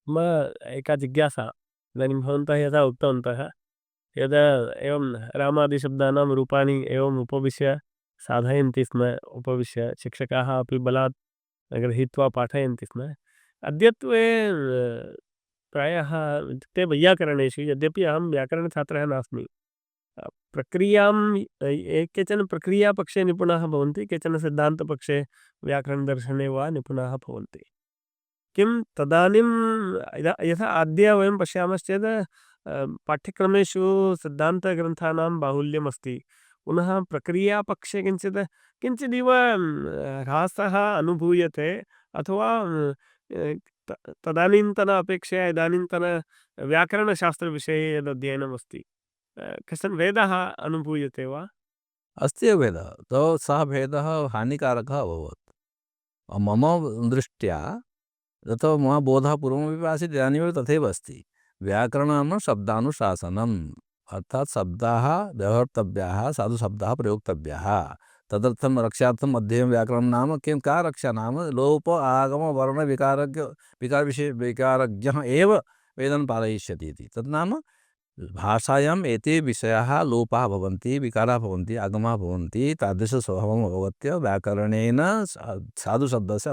मम एका जिज्ञासा। इदानीं भवन्तः यथा उक्तवन्तः, यदा एवं रामादिशब्दानां रूपाणि एवम् उपविश्य साधयन्ति स्म, उपविश्य शिक्षकाः अपि बलात् गृहीत्वा पाठयन्ति स्म। अद्यत्वे प्रायः इत्युक्ते वैयाकरणेषु, यद्यपि अहं व्याकरणछात्रः नास्मि, प्रक्रियां केचन प्रक्रियापक्षे निपुणाः भवन्ति, केचन सिद्धान्तपक्षे व्याकरणदर्शने वा निपुणाः भवन्ति। किं तदानीं यथा अद्य वयं पश्यामश्चेत् पाठ्यक्रमेषु सिद्धान्तग्रन्थानां बाहुल्यमस्ति। पुनः प्रक्रियापक्षे किञ्चिदिव ह्रासः अनुभूयते, अथवा तदानीन्तन अपेक्षया इदानीन्तन व्याकरणशास्त्रविषये यदध्ययनमस्ति, कश्चन भेदः अनुभूयते वा? अस्ति एव भेदः। तो सः भेदः हानिकारकः अभवत्। मम दृष्ट्या तत् मम बोधः पूर्वमपि आसीत्, इदानीमेव तथैव अस्ति। व्याकरणं नाम शब्दानुशासनम्, अर्थात् शब्दाः व्यवहर्तव्याः, साधुशब्दाः प्रयोक्तव्याः। तदर्थं रक्षार्थम् अध्ययनं व्याकरणं नाम किं, का रक्षा नाम लोप आगम वर्ण विकारज्ञः एव वेदं पालयिष्यति इति। तत् नाम भाषायाम् एते विषयाः लोपाः भवन्ति, विकाराः भवन्ति, आगमाः भवन्ति, तादृशस्वभावम् अवगत्य व्याकरणेन साधुशब्दस्य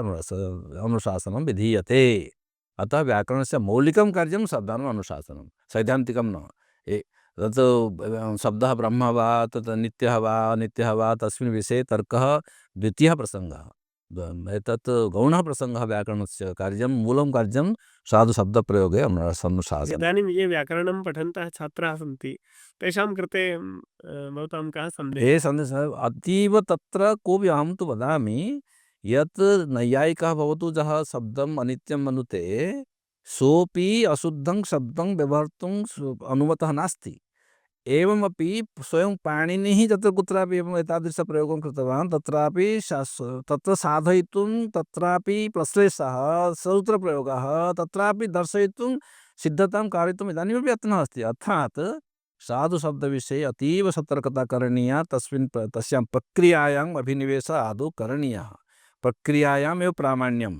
अनुशासनं विधीयते। अतः व्याकरणस्य मौलिकं कार्यं शब्दानाम् अनुशासनं, सैद्धान्तिकं न। तत् शब्दः ब्रह्म वा, तत् नित्यः वा अनित्यः वा, तस्मिन् विषये तर्कः द्वितीयः प्रसङ्गः। एतत् गौणः प्रसङ्गः। व्याकरणस्य कार्यं, मूलं कार्यं साधुशब्दप्रयोगे अनुशासनम्। इदानीं ये व्याकरणं पठन्तः छात्राः सन्ति, तेषां कृते भवतां कः सन्देहः? ये सन्देशः अतीव तत्र कोऽपि, अहं तु वदामि यत् नैयायिकः भवतु, यः शब्दम् अनित्यं मनुते, सोऽपि अशुद्धं शब्दं व्यवहर्तुं अनुमतः नास्ति। एवमपि स्वयं पाणिनिः तत्र कुत्रापि एवम् एतादृशप्रयोगं कृतवान्, तत्रापि तत्र साधयितुं, तत्रापि प्रश्लेषः, सूत्रप्रयोगः, तत्रापि दर्शयितुं, सिद्धतां कारयितुम् इदानीमपि यत्नः अस्ति। अर्थात् साधुशब्दविषये अतीव सतर्कता करणीया, तस्यां प्रक्रियायाम् अभिनिवेशः आदौ करणीयः। प्रक्रियायामेव प्रामाण्यं,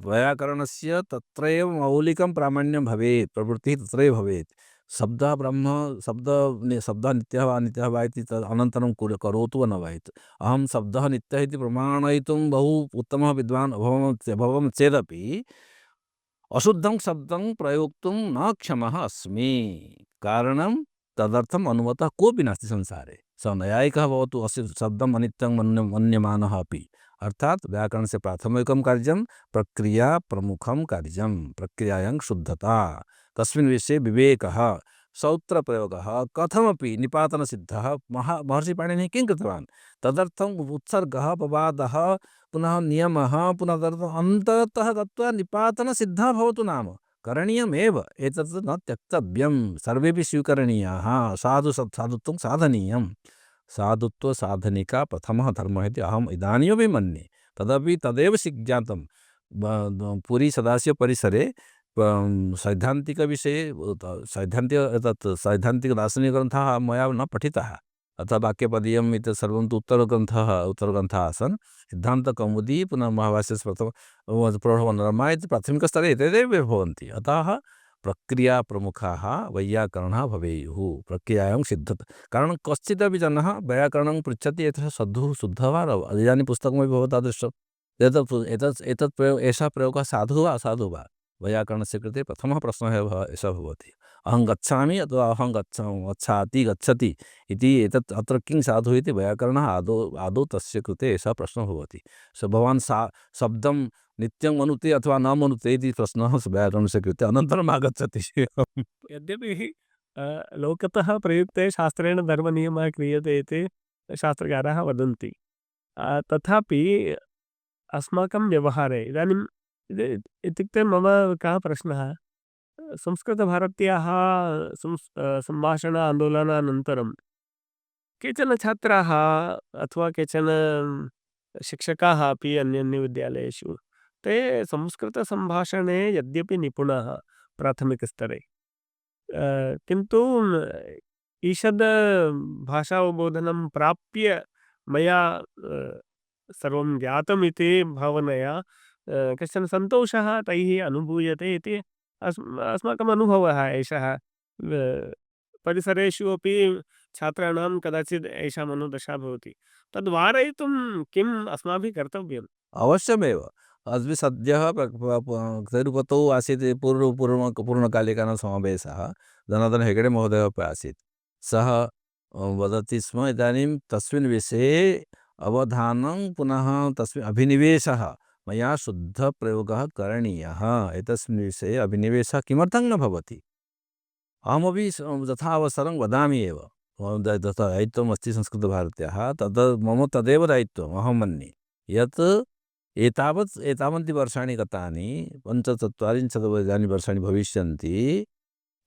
वैयाकरणस्य तत्रैव मौलिकं प्रामाण्यं भवेत्, प्रवृत्तिः तत्रैव भवेत्। शब्दः ब्रह्म, शब्दः नित्यः वा अनित्यः वा इति अनन्तरं करोतु वा न वा इति। अहं शब्दः नित्यः इति प्रमाणयितुं बहु उत्तमः विद्वान् अभवं चेदपि अशुद्धं शब्दं प्रयोक्तुं न क्षमः अस्मि। कारणं तदर्थम् अनुमतः कोऽपि नास्ति संसारे। स नैयायिकः भवतु, अस्य शब्दम् अनित्यं मन्यमानः अपि। अर्थात् व्याकरणस्य प्राथमिकं कार्यं प्रक्रिया प्रमुखं कार्यं, प्रक्रियायां शुद्धता, तस्मिन् विषये विवेकः, सौत्रप्रयोगः, कथमपि निपातनसिद्धः। महर्षिपाणिनिः किं कृतवान्, तदर्थम् उत्सर्गः, अपवादः, पुनः नियमः, पुनः अन्ततः गत्वा निपातनसिद्धः भवतु नाम करणीयमेव। एतत् न त्यक्तव्यं, सर्वेपि स्वीकरणीयाः। साधुत्वं साधनीयं। साधुत्वसाधनिका प्रथमः धर्मः इति अहम् इदानीमपि मन्ये। तदपि तदेव ज्ञातं पुरी सदाशिवपरिसरे सैद्धान्तिकविषये, सैद्धान्तिकदार्शनिकग्रन्थाः मया न पठिताः। अतः वाक्यपदीयम् इति सर्वं तु उत्तरग्रन्थाः आसन्। सिद्धान्तकौमुदी, पुनः महाभाष्यस्य प्रौढमनोरमा इति प्राथमिकस्तरे एतदेव भवन्ति। अतः प्रक्रियाप्रमुखाः वैयाकरणः भवेयुः, प्रक्रियायां सिद्धता। कारणं कश्चिदपि जनः वैयाकरणं पृच्छति, एतः शुद्धः वा न वा। इदानीं पुस्तकमपि भवता दृष्टम्, एतत् प्रयोग, एषः प्रयोगः साधुः वा असाधुः वा। वैयाकरणस्य कृते प्रथमः प्रश्नः एषः भवति, अहं गच्छामि अथवा अहं गच्छाति गच्छति इति। एतत् अत्र किं साधुः इति वैयाकरणः आदौ तस्य कृते एषः प्रश्नः भवति। भवान् शब्दं नित्यं मनुते अथवा न मनुते इति प्रश्नः व्याकरणस्य कृते अनन्तरम् आगच्छति। यद्यपि लोकतः प्रयुक्ते शास्त्रेण धर्मनियमः क्रियते इति शास्त्रकाराः वदन्ति, तथापि अस्माकं व्यवहारे इदानीम् इत्युक्ते मम कः प्रश्नः, संस्कृतभारत्याः सम्भाषण आन्दोलनानन्तरं केचन छात्राः अथवा केचन शिक्षकाः अपि अन्यान्यविद्यालयेषु, ते संस्कृतसम्भाषणे यद्यपि निपुणाः प्राथमिकस्तरे, किन्तु ईषद् भाषावबोधनं प्राप्य मया सर्वं ज्ञातम् इति भावनया कश्चन सन्तोषः तैः अनुभूयते इति अस्माकम् अनुभवः एषः। परिसरेषु अपि छात्राणां कदाचित् एषाम् अनुदशा भवति। तद् वारयितुं किम् अस्माभिः कर्तव्यम्? अवश्यमेव। अस्मि सद्यः तिरुपतौ आसीत् पूर्णकालिकानां समावेशः। जनार्दन हेगडे महोदयः अपि आसीत्। सः वदति स्म इदानीं तस्मिन् विषये अवधानं पुनः तस्मिन् अभिनिवेशः मया शुद्धप्रयोगः करणीयः। एतस्मिन् विषये अभिनिवेशः किमर्थं न भवति? अहमपि यथा अवसरं वदामि एव। मम तथा दायित्वमस्ति संस्कृतभारत्याः मम तदेव दायित्वम् अहं मन्ये यत् एतावन्ति वर्षाणि गतानि 45 इदानीं वर्षाणि भविष्यन्ति।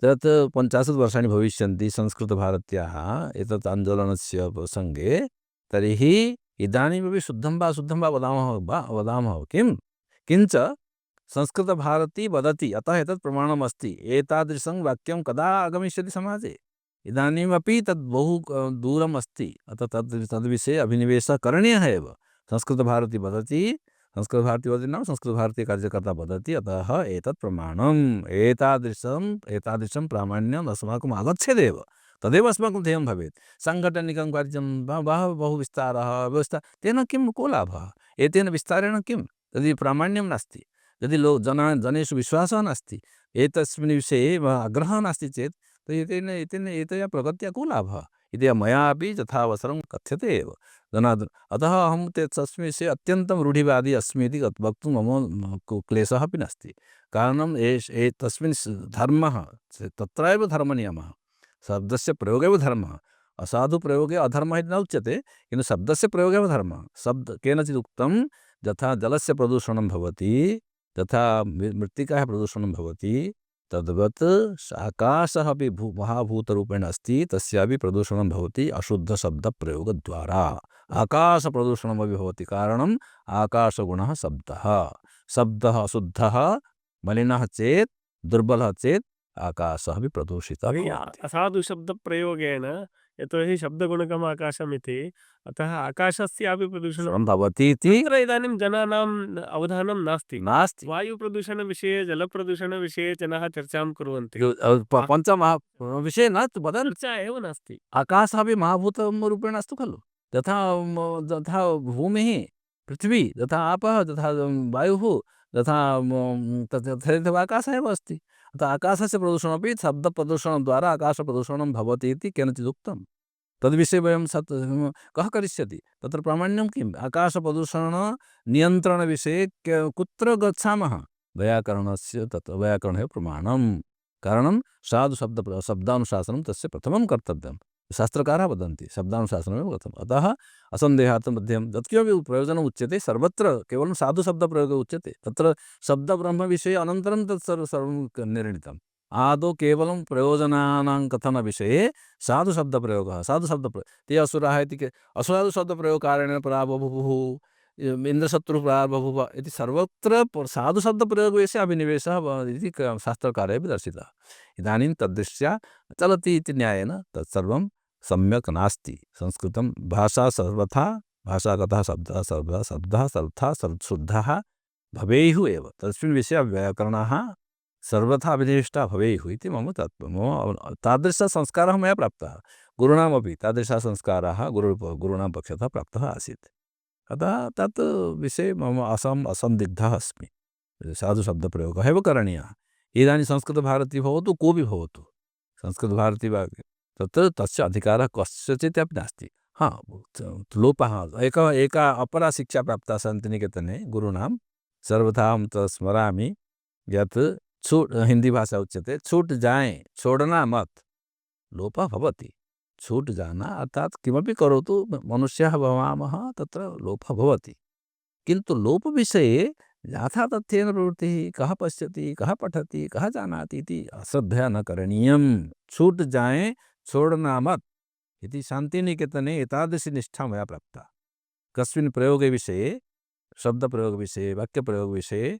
तत् 50 वर्षाणि भविष्यन्ति संस्कृतभारत्याः एतत् आन्दोलनस्य प्रसङ्गे। तर्हि इदानीमपि शुद्धं वा अशुद्धं वा वदामः किं? किञ्च संस्कृतभारती वदति अतः एतत् प्रमाणमस्ति। एतादृशं वाक्यं कदा आगमिष्यति समाजे? इदानीमपि तद् बहु दूरम् अस्ति। अतः तद्विषये अभिनिवेशः करणीयः एव। संस्कृतभारती वदति नाम संस्कृतभारती कार्यकर्ता वदति अतः एतत् प्रमाणम्। एतादृशं प्रामाण्यम् अस्माकम् आगच्छेदेव। तदेव अस्माकं ध्येयं भवेत्। साङ्घटनिकं कार्यं बहु विस्तारः व्यवस्था तेन किं को लाभः? एतेन विस्तारेण किं? यदि प्रामाण्यं नास्ति, यदि जनेषु विश्वासः नास्ति, एतस्मिन् विषये आग्रहः नास्ति चेत् एतया प्रगत्या को लाभः इति मयापि यथावसरं कथ्यते एव। अतः अहं तस्मिन् विषये अत्यन्तं रूढिवादी अस्मि इति वक्तुं मम क्लेशः अपि नास्ति। कारणं तस्मिन् धर्मः तत्रैव धर्मनियमः। शब्दस्य प्रयोगे एव धर्मः। असाधुप्रयोगे अधर्मः इति न उच्यते, किन्तु शब्दस्य प्रयोगे एव धर्मः। केनचित् उक्तं यथा जलस्य प्रदूषणं भवति, तथा मृत्तिकायाः प्रदूषणं भवति, तद्वत् आकाशः अपि महाभूतरूपेण अस्ति, तस्यापि प्रदूषणं भवति अशुद्धशब्दप्रयोगद्वारा। आकाशप्रदूषणमपि भवति, कारणम् आकाशगुणः शब्दः। शब्दः अशुद्धः मलिनः चेत् दुर्बलः चेत् आकाशः अपि प्रदूषितः भवति। असाधुशब्दप्रयोगेन यतोहि शब्दगुणकम् आकाशमिति, अतः आकाशस्यापि प्रदूषणं भवति इति तत्र इदानीं जनानाम् अवधानं नास्ति। वायुप्रदूषणविषये जलप्रदूषणविषये जनाः चर्चां कुर्वन्ति। पञ्चमहाविषये न वदन् चर्चा एव नास्ति। आकाशः अपि महाभूतरूपेण अस्ति खलु। तथा भूमिः पृथ्वी, तथा आपः, तथा वायुः, तथैव आकाशः एव अस्ति। अतः आकाशस्य प्रदूषणमपि शब्दप्रदूषणद्वारा आकाशप्रदूषणं भवति इति केनचित् उक्तं। तद्विषये वयं कः करिष्यति? तत्र प्रामाण्यं किम्? आकाशप्रदूषणनियन्त्रणविषये कुत्र गच्छामः? वैयाकरणस्य वैयाकरणमेव प्रमाणं। कारणं शब्दानुशासनं तस्य प्रथमं कर्तव्यं। शास्त्रकाराः वदन्ति शब्दानुशासनमेव प्रथमम्। अतः असन्देहार्थं मध्यं यत्किमपि प्रयोजनम् उच्यते सर्वत्र केवलं साधुशब्दप्रयोगः उच्यते। तत्र शब्दब्रह्मविषये अनन्तरं तत् सर्वं निर्णीतम्। आदौ केवलं प्रयोजनानां कथनविषये साधुशब्दप्रयोगः ते असुराः इति असाधुशब्दप्रयोगकारणेन पराबभूवुः, इन्द्रशत्रुः पराबभूव इति सर्वत्र साधुशब्दप्रयोगविषये अभिनिवेशः इति शास्त्रकारेपि दर्शितः। इदानीं तद्दृष्ट्या चलति इति न्यायेन तत्सर्वं सम्यक् नास्ति। संस्कृतं भाषा सर्वथा भाषागतः शब्दः सर्वथा शुद्धः भवेयुः एव। तस्मिन् विषये व्याकरणाः सर्वथा अभिनिविष्टा भवेयुः इति मम तादृशसंस्कारः मया प्राप्तः। गुरूणामपि तादृशः संस्कारः गुरूणां पक्षतः प्राप्तः आसीत्। अतः तत् विषये मम असन्दिग्धः अस्मि। साधुशब्दप्रयोगः एव करणीयः। इदानीं संस्कृतभारती भवतु कोऽपि भवतु, संस्कृतभारती वा तत्र तस्य अधिकारः कस्यचित् अपि नास्ति। लोपः एका अपरा शिक्षा प्राप्ता शान्तिनिकेतने गुरूणां सर्वथा अहं स्मरामि यत् हिंदी भाषा उच्यते छूट जाए छोड़ना मत। लोपः भवति। छूट जाना अर्थात किमपि करोतु मनुष्यः भवामः तत्र लोपः भवति। किन्तु लोपविषये यथातथ्येन प्रवृत्तिः कः पश्यति कः पठति कः जानाति इति अश्रद्धया न करणीयं। छूट जाए छोड़ना मत इति शान्तिनिकेतने एतादृशी निष्ठा मया प्राप्ता। कस्मिन् प्रयोगविषये शब्दप्रयोगविषये वाक्यप्रयोगविषये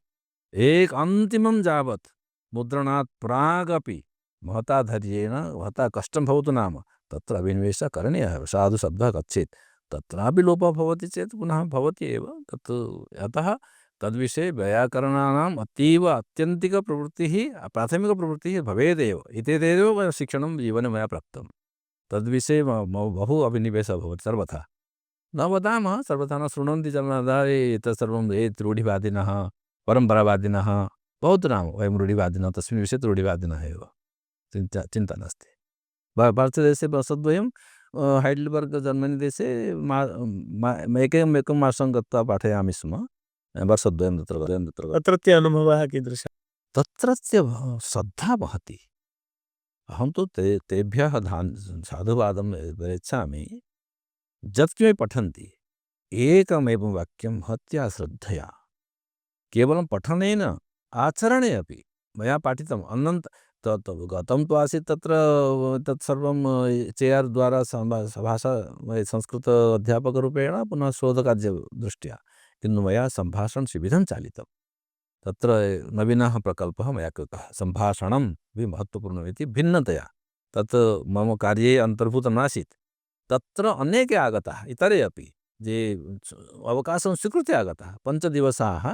एक अन्तिमं यावत् मुद्रणात् प्रागपि महता धैर्येण महता कष्टं भवतु नाम तत्र अभिनिवेशः करणीयः। साधुशब्दः गच्छेत् तत्रापि लोपः भवति चेत् पुनः भवति एव तत्। अतः तद्विषये वैयाकरणानाम् अतीव अत्यन्तिकप्रवृत्तिः प्राथमिकप्रवृत्तिः भवेदेव इत्येतदेव शिक्षणं जीवने मया प्राप्तं। तद्विषये बहु अभिनिवेशः भवति सर्वथा। न वदामः, सर्वथा न शृण्वन्ति जनाः, एतत् सर्वं रूढिवादिनः, परम्परावादिनः, बहुत्र नाम वयं रूढिवादिनः, तस्मिन् विषये रूढिवादिनः एव, चिन्ता नास्ति। भारतदेशे वर्षद्वयं हैडेल्बर्ग् जर्मनी देशे एकं मासं गत्वा पाठयामि स्म, वर्षद्वयं तत्र। तत्रत्य अनुभवः कीदृशः? तत्रत्य श्रद्धा महती। अहं तु तेभ्यः साधुवादं यच्छामि। यत्किमपि पठन्ति एकमेवं वाक्यं महत्या श्रद्धया, केवलं पठनेन आचरणे अपि मया पाठितम्। गतं तु आसीत् तत्र तत्सर्वं चेआर् द्वारा भाषा संस्कृत अध्यापकरूपेण पुनः शोधकार्यदृष्ट्या, किन्तु मया सम्भाषणशिबिरं चालितं। तत्र नवीनः प्रकल्पः मया कृतः, सम्भाषणं अपि महत्त्वपूर्णम् इति भिन्नतया। तत् मम कार्ये अन्तर्भूतं नासीत्। तत्र अनेके आगताः, इतरे अपि ये अवकाशं स्वीकृत्य आगताः। 5 दिवसाः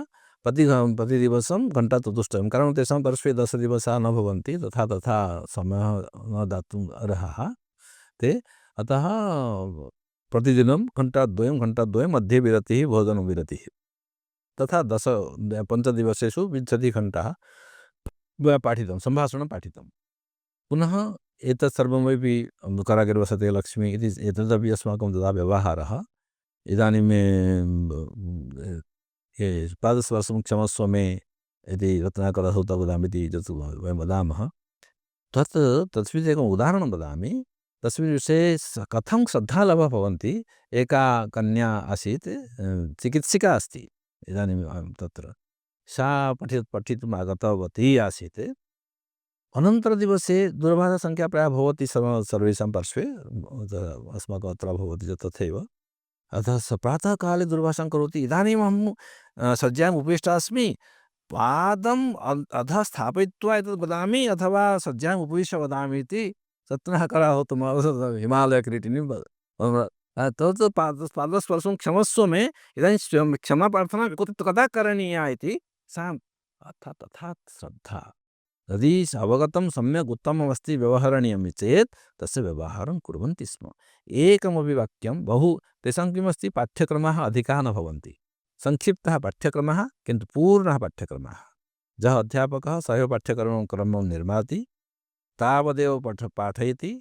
प्रतिदिवसं घण्टाचतुष्टयं, कारणं तेषां पार्श्वे 10 दिवसाः न भवन्ति, तथा समयः न दातुम् अर्हाः ते। अतः प्रतिदिनं घण्टाद्वयं मध्ये विरतिः, भोजनविरतिः, तथा 5 दिवसेषु 20 घण्टाः पाठितं, सम्भाषणं पाठितं। पुनः एतत् सर्वमपि करागिरे वसते लक्ष्मी इति एतदपि अस्माकं तदा व्यवहारः। इदानीं पादस्पर्शं क्षमस्व मे इति रत्नाकरसुत वदामीति यत् वयं वदामः, तस्मिन् एकम् उदाहरणं वदामि। तस्मिन् विषये कथं श्रद्धालवः भवन्ति। एका कन्या आसीत्, चिकित्सिका अस्ति इदानीं तत्र, सा पठितुम् आगतवती आसीत्। अनन्तरदिवसे दूरभाषासङ्ख्या प्रायः भवति सर्वेषां पार्श्वे, अस्माकम् अत्र भवति तथैव। अतः स प्रातःकाले दूरभाषां करोति। इदानीमहं सज्जायाम् उपविष्टा अस्मि, पादम् अधः स्थापयित्वा एतत् वदामि अथवा सज्जायाम् उपविश्य वदामि इति रत्नाकरः हिमालयकिरीटिनी तत् पादस्पर्शं क्षमस्व मे, इदानीं क्षमाप्रार्थना कदा करणीया इति सा तथा श्रद्धा। यदि अवगतं सम्यक् उत्तममस्ति व्यवहरणीयं चेत् तस्य व्यवहारं कुर्वन्ति स्म। एकमपि वाक्यं तेषां किमस्ति, पाठ्यक्रमाः अधिकाः न भवन्ति, संक्षिप्तः पाठ्यक्रमः, किन्तु पूर्णः पाठ्यक्रमः। यः अध्यापकः सः एव पाठ्यक्रमं निर्माति, तावदेव पाठयति,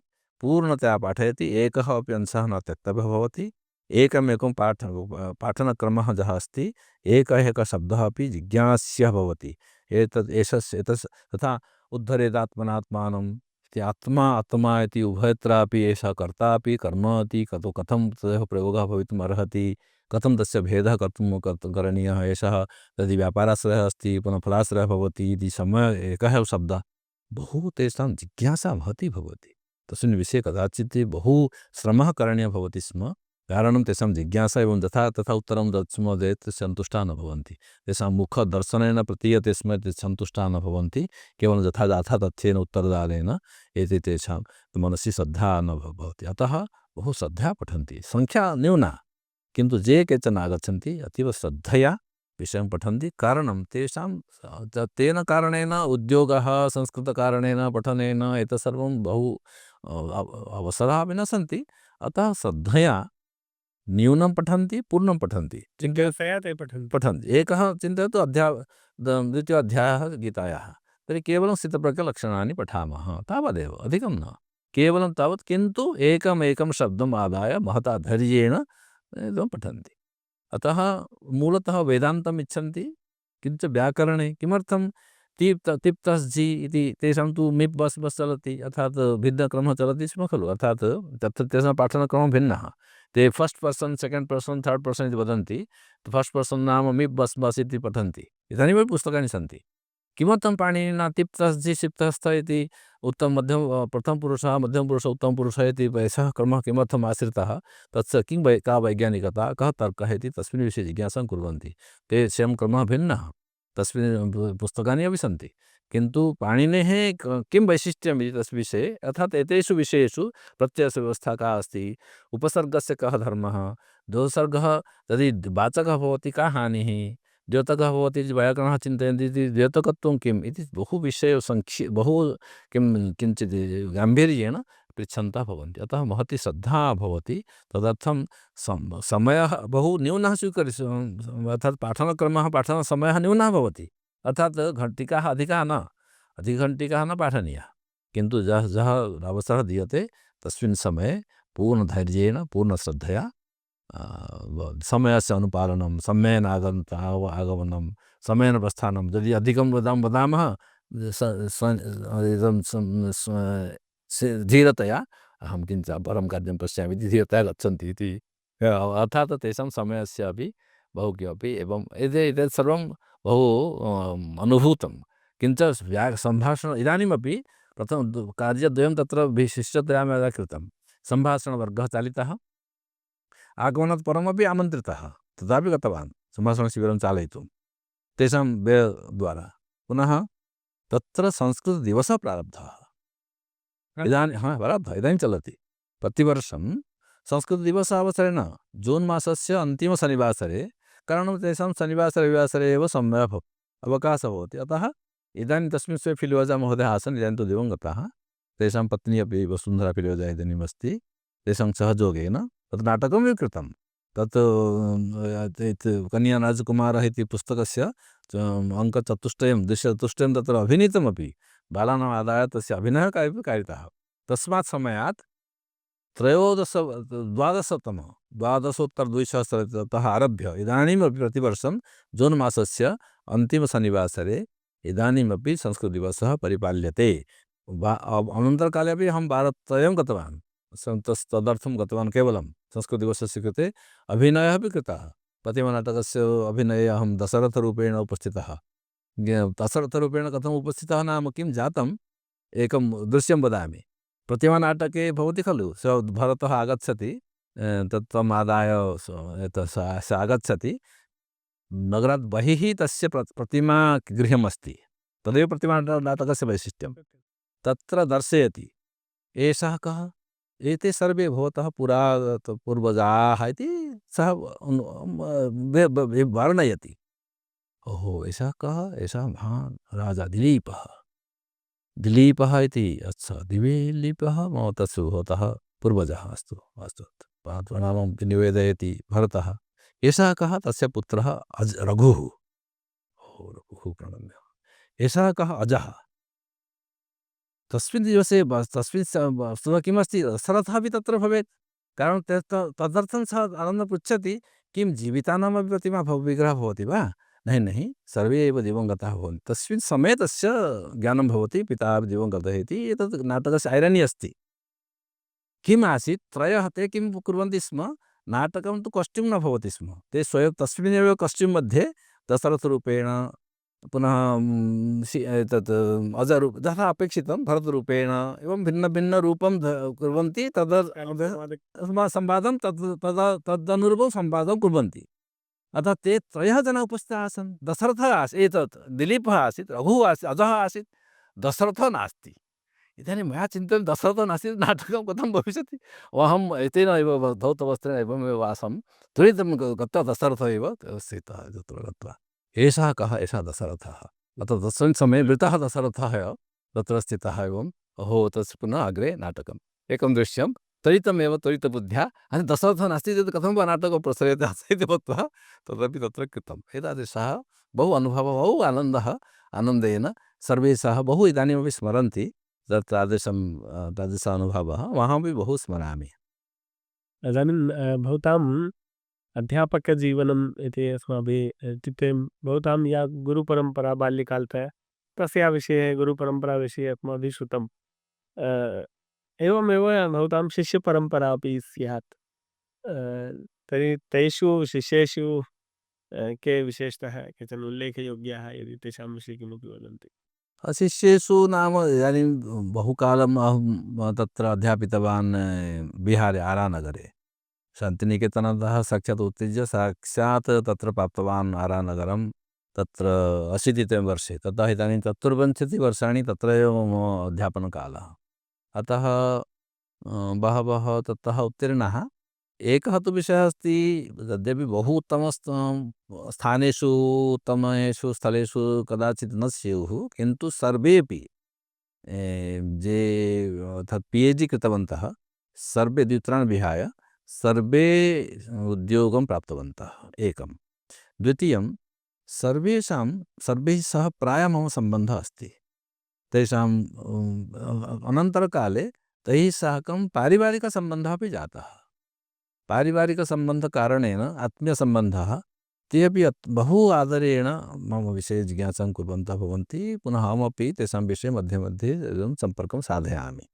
पूर्णतया पाठयति, एकः अपि अंशः न त्यक्तव्यः भवति। एकमेकं पाठनक्रमः यः अस्ति, एकः शब्दः अपि जिज्ञास्य भवति। तथा उद्धरेदात्मनात्मानम् इति, आत्मा इति उभयत्रापि एषः कर्ता अपि कर्म इति, कथं तस्य प्रयोगः भवितुम् अर्हति, कथं तस्य भेदः करणीयः। एषः यदि व्यापाराश्रयः अस्ति पुनः फलाश्रयः भवति इति समय एकः शब्दः, बहु तेषां जिज्ञासा महती भवति। तस्मिन् विषये कदाचित् बहु श्रमः करणीयः भवति स्म, कारणं तेषां जिज्ञासा एवं तथा उत्तरं दत्स्म चेत् सन्तुष्टाः न भवन्ति। तेषां मुखदर्शनेन प्रतीयते स्म चेत् सन्तुष्टाः न भवन्ति, केवलं यथातथ्येन उत्तरदानेन एते तेषां मनसि श्रद्धा न भवति। अतः बहु श्रद्धया पठन्ति, संख्या न्यूना, किन्तु ये केचन आगच्छन्ति अतीव श्रद्धया विषयं पठन्ति। कारणं तेषां तेन कारणेन उद्योगः, संस्कृतकारणेन पठनेन एतत् सर्वं बहु अवसराः अपि न सन्ति। अतः श्रद्धया न्यूनं पठन्ति, पूर्णं पठन्ति, जिज्ञासया ते पठन्ति। एकः चिन्तयतु, द्वितीय अध्यायः गीतायाः, तर्हि केवलं स्थितप्रज्ञलक्षणानि पठामः, तावदेव, अधिकं न, केवलं तावत्, किन्तु एकमेकं शब्दम् आदाय महता धैर्येण एवं पठन्ति। अतः मूलतः वेदान्तम् इच्छन्ति, किञ्च व्याकरणे किमर्थं तिप्तस्जि इति, तेषां तु मिप् बस् चलति, अर्थात् भिन्नक्रमः चलति स्म खलु, अर्थात् तत्र तेषां पाठनक्रमः भिन्नः। ते first person, second person, third person इति वदन्ति। फस्ट् पर्सन् नाम मिप् बस् इति पठन्ति। इदानीमपि पुस्तकानि सन्ति। किमर्थं पाणिनिना तिप्तस्जि सिप्तस्थ इति प्रथमपुरुषः, मध्यमपुरुषः, उत्तमपुरुषः इति एषः क्रमः किमर्थम् आश्रितः, तस्य का वैज्ञानिकता, कः तर्कः इति तस्मिन् विषये जिज्ञासां कुर्वन्ति। तेषां क्रमः भिन्नः, तस्मिन् पुस्तकानि अपि सन्ति, किन्तु पाणिनेः किं वैशिष्ट्यम् इति तस्य विषये, अर्थात् एतेषु विषयेषु प्रत्ययस्य व्यवस्था का अस्ति, उपसर्गस्य कः धर्मः, दोसर्गः यदि वाचकः भवति का हानिः, द्योतकः भवति इति वैयाकरणः चिन्तयन्ति इति द्योतकत्वं किम् इति बहु विषय बहु किञ्चित् गाम्भीर्येण पृच्छन्तः भवन्ति। अतः महती श्रद्धा भवति। तदर्थं समयः बहु न्यूनः अर्थात् पाठनक्रमः पाठनसमयः न्यूनः भवति। अर्थात् घण्टिकाः अधिकाः न, अधिकघण्टिकाः न पाठनीयाः, किन्तु यः अवसरः दीयते तस्मिन् समये पूर्णधैर्येण पूर्णश्रद्धया समयस्य अनुपालनं, समयेन आगमनं, समयेन प्रस्थानं। यदि अधिकं वदामः धीरतया अहं किञ्चित् परं कार्यं पश्यामि इति धीरतया गच्छन्ति इति। अर्थात् तेषां समयस्य अपि बहु किमपि एवं एतत् सर्वं बहु अनुभूतं। किञ्च सम्भाषणम् इदानीमपि कार्यद्वयं तत्र विशिष्टतया मया कृतं। सम्भाषणवर्गः चालितः, आगमनात् परमपि आमन्त्रितः, तथापि गतवान् सम्भाषणशिबिरं चालयितुं तेषां व्ययद्वारा। पुनः तत्र संस्कृतदिवसः प्रारब्धः। प्रारब्धः इदानीं चलति। प्रतिवर्षं संस्कृतदिवसावसरेण जून् मासस्य अन्तिमशनिवासरे, कारणं तेषां शनिवासरविवासरे एव समयः अवकाशः भवति। अतः इदानीं तस्मिन् समये फिलोजा महोदयः आसन्, इदानीं तु दिवङ्गताः। तेषां पत्नी अपि वसुन्धरा फिलोजा इदानीम् अस्ति। तेषां सहयोगेन तत् नाटकं कृतं। तत् कन्याराजकुमारः इति पुस्तकस्य अङ्कचतुष्टयं दृश्यचतुष्टयं तत्र अभिनीतमपि, बालानाम् आदाय तस्य अभिनयः कारितः। तस्मात् समयात् 12-द्वादशोत्तर-द्विसहस्रतः आरभ्य इदानीमपि प्रतिवर्षं जून् मासस्य अन्तिमशनिवासरे इदानीमपि संस्कृतदिवसः परिपाल्यते। अनन्तरकाले अपि अहं वारत्रयं गतवान्। तदर्थं गतवान् केवलं संस्कृतदिवसस्य कृते। अभिनयः अपि कृतः। प्रतिमानाटकस्य अभिनये अहं दशरथरूपेण उपस्थितः। दशरथरूपेण कथम् उपस्थितः नाम किं जातम्, एकं दृश्यं वदामि। प्रतिमानाटके भवति खलु, स भरतः आगच्छति, तम् आदाय स आगच्छति। नगरात् बहिः तस्य प्रतिमा गृहमस्ति। तदेव प्रतिमानाटकस्य वैशिष्ट्यं। तत्र दर्शयति, एषः कः, एते सर्वे भवतः पूर्वजाः इति सः वर्णयति। ओहो, एषः कः, एषः महान् राजा दिलीपः। दिलीपः इति, अच्छा दिलीपः मम तस्य भवतः पूर्वजः, अस्तु अस्तु प्रणामं निवेदयति भरतः। एषः कः, तस्य पुत्रः रघुः। ओहो, रघुः प्रणम्य। एषः कः, अजः। तस्मिन् दिवसे तस्मिन् किमस्ति, दशरथः अपि तत्र भवेत्, कारणं तदर्थं सः आनन्दं पृच्छति, किं जीवितानामपि प्रतिमा विग्रहः भवति वा? नहि, सर्वे एव दिवङ्गताः भवन्ति। तस्मिन् समये तस्य ज्ञानं भवति, पिता अपि दिवङ्गतः इति। एतत् नाटकस्य ऐरनी अस्ति। किम् आसीत्, त्रयः ते किं कुर्वन्ति स्म, नाटकं तु कस्ट्यूम् न भवति स्म, ते स्वयं तस्मिन्नेव कस्ट्यूम् मध्ये दशरथरूपेण, पुनः तत् अजरूप तथा अपेक्षितं भरतरूपेण एवं भिन्नभिन्नरूपं कुर्वन्ति। संवादं तदनुरूपं संवादं कुर्वन्ति। अतः ते त्रयः जनाः उपस्थिताः आसन्। दशरथः आसीत्, एतत् दिलीपः आसीत्, रघुः आसीत्, अजः आसीत्, दशरथः नास्ति। इदानीं मया चिन्तितं, दशरथः नास्ति, नाटकं कथं भविष्यति। अहम् एतेन एव धौतवस्त्रेण एवमेव आसं, त्वरितं गत्वा दशरथः एव स्थितः तत्र गत्वा। एषः कः, एषः दशरथः। अतः तस्मिन् समये मृतः दशरथः तत्र स्थितः एवम्। अहो, तस्य पुनः अग्रे नाटकम्, एकं दृश्यं त्वरितमेव, त्वरितबुद्ध्या, दशरथः नास्ति चेत् कथं वा नाटकं प्रसर्यते इति मत्वा तदपि तत्र कृतम्। एतादृशः बहु अनुभवः, बहु आनन्देन सर्वे सह बहु इदानीमपि स्मरन्ति तादृश अनुभवः। अहमपि बहु स्मरामि। इदानीं भवताम् अध्यापकजीवनम् इति अस्माभिः इत्युक्ते भवतां या गुरुपरम्परा बाल्यकालतः, तस्याः विषये, गुरुपरम्पराविषये अस्माभिः श्रुतम्। एवमेव भवतां शिष्यपरम्परा अपि स्यात्। तर्हि तेषु शिष्येषु के विशेषतः केचन उल्लेखयोग्याः, यदि तेषां विषये किमपि वदन्ति। शिष्येषु नाम इदानीं बहुकालम् अहं तत्र अध्यापितवान् बिहारे आरानगरे। शान्तिनिकेतनतः साक्षात् उत्सृज्य साक्षात् तत्र प्राप्तवान् आरानगरं, तत्र 80तमे वर्षे। ततः इदानीं 24 वर्षाणि तत्र एव मम अध्यापनकालः। अतः बहवः ततः उत्तीर्णाः एकः तु विषयः अस्ति, यद्यपि बहु स्थानेषु उत्तमेषु स्थलेषु कदाचित् न स्युः, किन्तु सर्वेपि ये अर्थात् PhD कृतवन्तः सर्वे द्वित्रान् विहाय सर्वे उद्योगं प्राप्तवन्तः, एकं। द्वितीयं, सर्वैः सह प्रायः मम सम्बन्धः अस्ति। तेषां अनन्तरकाले तैः साकं पारिवारिकसम्बन्धः अपि जातः। पारिवारिकसम्बन्धकारणेन आत्मीयसम्बन्धः, ते अपि बहु आदरेण मम विषये जिज्ञासां कुर्वन्तः भवन्ति। पुनः अहमपि तेषां विषये मध्ये मध्ये एवं सम्पर्कं साधयामि।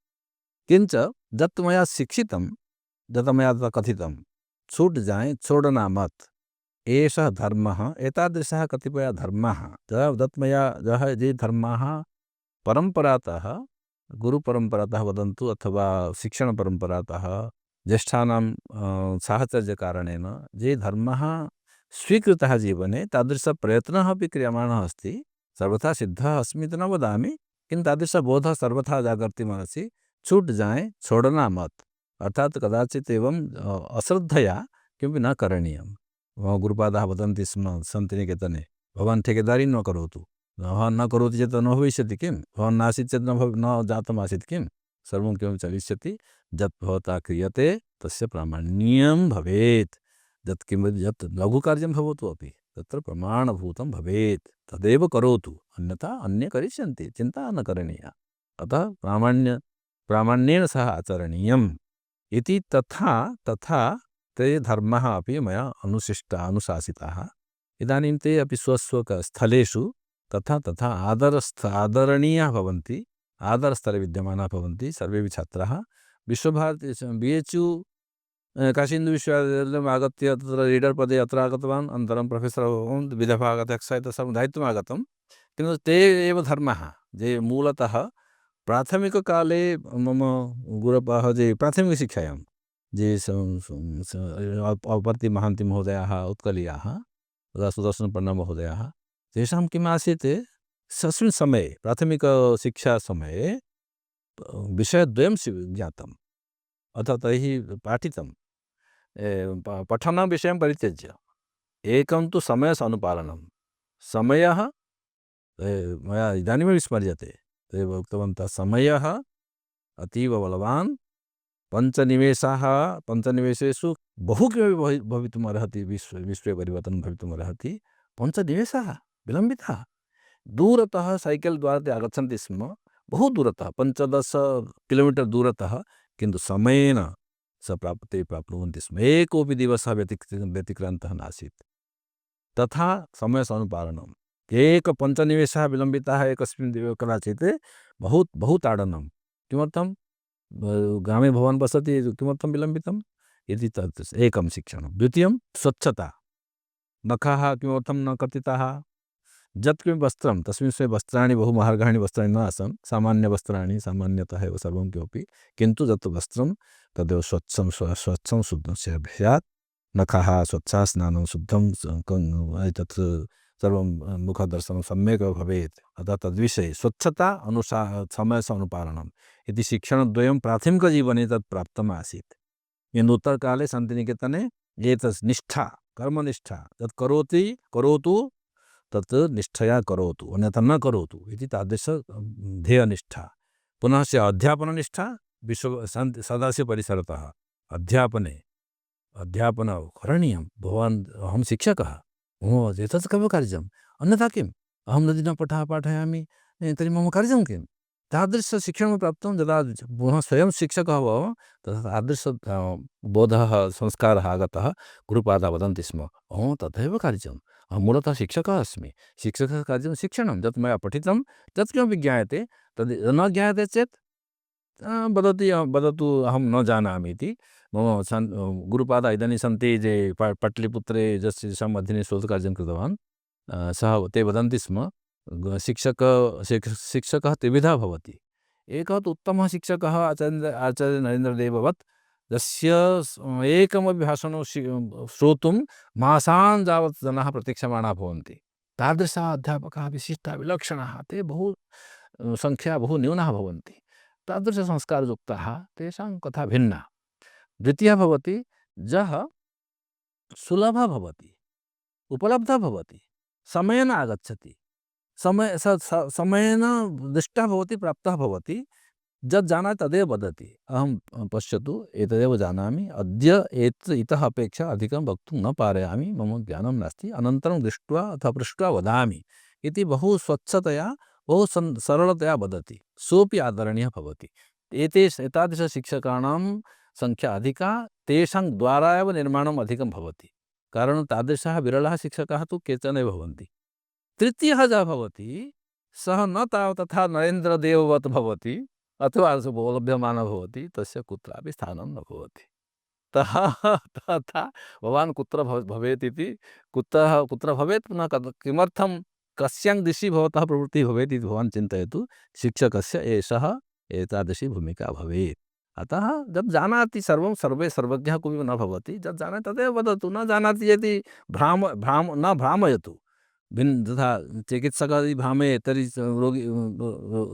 किञ्च यत् मया शिक्षितं, यत् मया कथितं, छूट जाए छोड़ना मत, एषः धर्मः, एतादृशः कतिपयः धर्माः, यत् मया ये धर्माः परम्परातः, गुरुपरम्परातः वदन्तु अथवा शिक्षणपरम्परातः ज्येष्ठानां साहचर्यकारणेन ये धर्मः स्वीकृतः जीवने, तादृशप्रयत्नः अपि क्रियमाणः अस्ति। सर्वथा सिद्धः अस्मि इति न वदामि, किन्तु तादृशबोधः सर्वथा जागर्ति मनसि। छूट जाए छोड़ना मत, अर्थात् कदाचित् एवं अश्रद्धया किमपि न करणीयं। गुरुपादाः वदन्ति स्म शान्तिनिकेतने, भवान् ठेकेदारी न करोतु, भवान् न करोति चेत् न भविष्यति किं, भवान् नासीत् चेत् न जातमासीत् किं, सर्वं किमपि चलिष्यति। यत् भवता क्रियते तस्य प्रामाण्यं भवेत्। यत् लघुकार्यं भवतु अपि तत्र प्रमाणभूतं भवेत्, तदेव करोतु, अन्यथा अन्ये करिष्यन्ति, चिन्ता न करणीया। अतः प्रामाण्येन सह आचरणीयम् इति। तथा ते धर्मः अपि मया अनुशासिताः। इदानीं ते अपि स्थलेषु तथा आदरणीयाः भवन्ति, आदरस्थले विद्यमानाः भवन्ति। सर्वेपि छात्राः विश्वभारती BHU काशीहिन्दुविश्वविद्यालयम् आगत्य तत्र लीडर् पदे अत्र आगतवान्, अनन्तरं प्रोफेसर् अभवन्, विविधभागध्यक्षः इति सर्वं दायित्वम् आगतं। किन्तु ते एव धर्मः ये मूलतः प्राथमिककाले मम गुरवः ये प्राथमिकशिक्षायां ये अपर्ति महान्ति महोदयाः, उत्कलीयाः, सुदर्शनपण्डा महोदयाः, तेषां किम् आसीत्, तस्मिन् समये प्राथमिकशिक्षासमये विषयद्वयं ज्ञातम्, अतः तैः पाठितं। पठनविषयं परित्यज्य एकं तु समयस्य अनुपालनं। समयः मया इदानीमपि स्मर्यते, ते उक्तवन्तः, समयः अतीव बलवान्, पञ्चनिमेषेषु बहु किमपि भवितुम् अर्हति, विश्वे परिवर्तनं भवितुम् अर्हति। 5 निमेषाः विलम्बिताः, दूरतः सैकल् द्वारा ते आगच्छन्ति स्म, बहु दूरतः, 15 किलोमीटर् दूरतः, किन्तु समयेन प्राप्नुवन्ति स्म। एकोऽपि दिवसः व्यतिक्रान्तः नासीत्। तथा समयस्य अनुपालनम्। 5 निमेषाः विलम्बिताः एकस्मिन् दिवसे कदाचित् बहु ताडनं। किमर्थं, ग्रामे भवान् वसति, किमर्थं विलम्बितम् इति, तत् एकं शिक्षणं। द्वितीयं, स्वच्छता, नखाः किमर्थं न कर्तिताः, यत् किमपि वस्त्रं, तस्मिन् समये वस्त्राणि बहु महार्घाणि वस्त्राणि न आसन्, सामान्यवस्त्राणि, सामान्यतः एव सर्वं किमपि, किन्तु तत् वस्त्रं तदेव स्वच्छं शुद्धं स्यात्, नखाः स्वच्छाः, स्नानं शुद्धं, तत् सर्वं मुखदर्शनं सम्यक् भवेत्। अतः तद्विषये स्वच्छता, समयस्य अनुपालनम् इति शिक्षणद्वयं प्राथमिकजीवने तत् प्राप्तम् आसीत्। किन्तु उत्तरकाले शान्तिनिकेतने एतत् निष्ठा, कर्मनिष्ठा, तत् करोतु तत् निष्ठया करोतु, अन्यथा न करोतु इति तादृश ध्येयनिष्ठा। पुनश्च अध्यापननिष्ठा, सदाशिवपरिसरतः अध्यापन करणीयं। भवान्, अहं शिक्षकः, मम एतत् कार्यम्, अन्यथा किम्, अहं यदि न पाठयामि तर्हि मम कार्यं किम्। तादृशशिक्षणं प्राप्तं यदा पुनः स्वयं शिक्षकः भवामः, तदा तादृश बोधः, संस्कारः आगतः। गुरुपादाः वदन्ति स्म, तथैव कार्यम्, अहं मूलतः शिक्षकः अस्मि, शिक्षकः कार्यं शिक्षणं, यत् मया पठितं तत् किमपि ज्ञायते, तद् न ज्ञायते चेत् वदतु, अहं न जानामि इति। मम गुरुपादाः इदानीं सन्ति, ये पट्लिपुत्रे यस्याम् अध्ययने शोधकार्यं कृतवान्, सः ते वदन्ति स्म, शिक्षकः त्रिविधः भवति। एकः तु उत्तमः शिक्षकः, आचार्य नरेन्द्रदेववत्, यस्य एकमपि भाषणं श्रोतुं मासान् यावत् जनाः प्रतीक्षमाणाः भवन्ति। तादृशाः अध्यापकाः विशिष्टाः विलक्षणाः, ते संख्या बहु न्यूनाः भवन्ति। तादृशसंस्कारयुक्ताः, तेषां कथा भिन्ना। द्वितीयः भवति यः सुलभः भवति, उपलब्धः भवति, समयेन आगच्छति, समयेन दृष्टः भवति, प्राप्तः भवति। यत् जानाति तदेव वदति। अहं पश्यतु एतदेव जानामि, अद्य इतः अपेक्षा अधिकं वक्तुं न पारयामि, मम ज्ञानं नास्ति, अनन्तरं दृष्ट्वा अथवा पृष्ट्वा वदामि इति बहु स्वच्छतया, बहु सरलतया वदति। सोऽपि आदरणीयः भवति। एतादृशशिक्षकाणां संख्या अधिका, तेषां द्वारा एव निर्माणम् अधिकं भवति। कारणं तादृशाः विरलाः शिक्षकाः तु केचन एव भवन्ति। तृतीयः यः भवति, सः न तावत् तथा नरेन्द्रदेववत् भवति अथवा लभ्यमानः भवति, तस्य कुत्रापि स्थानं न भवति। तथा भवान् कुत्र भवेत् इति, कुत्र भवेत्, पुनः किमर्थं, कस्यां दिशि भवतः प्रवृत्तिः भवेत् इति भवान् चिन्तयतु। शिक्षकस्य एषः एतादृशी भूमिका भवेत्। अतः यत् जानाति सर्वं, सर्वे सर्वज्ञः कोऽपि न भवति, यत् जानाति तदेव वदतु। न जानाति यदि न भ्रामयतु। तथा चिकित्सकः यदि भ्रामयेत् तर्हि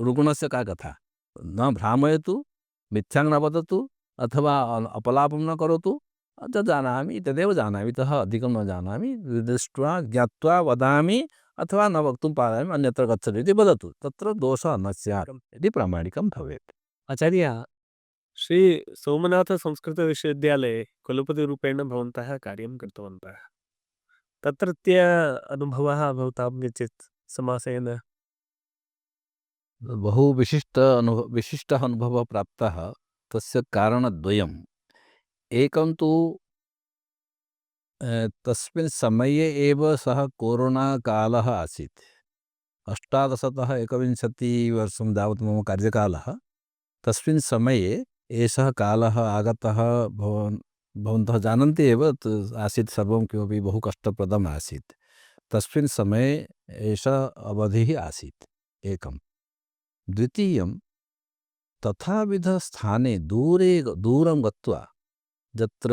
रुग्णस्य का कथा। न भ्रामयतु, मिथ्यां न वदतु, अथवा अपलापं न करोतु। तद् जानामि, तदेव जानामि, इतः अधिकं न जानामि, दृष्ट्वा ज्ञात्वा वदामि, अथवा न वक्तुं पारयामि, अन्यत्र गच्छतु इति वदतु। तत्र दोषः न स्यात् इति प्रामाणिकं भवेत्। आचार्य, श्री सोमनाथ संस्कृतविश्वविद्यालये कुलपतिरूपेण भवन्तः कार्यं कृतवन्तः। तत्रत्य अनुभवः भवतां किञ्चित् समासेन? बहु विशिष्टः अनुभवः प्राप्तः। तस्य कारणद्वयम्। एकं तु तस्मिन् समये एव सः कोरोना कालः आसीत्। 18तः 21 यावत् मम कार्यकालः। तस्मिन् समये एषः कालः आगतः। भवन्तः जानन्ति एव, आसीत् सर्वं किमपि बहु कष्टप्रदम् आसीत्। तस्मिन् समये एषः अवधिः आसीत् एकं। द्वितीयं, तथाविधस्थाने दूरं गत्वा, यत्र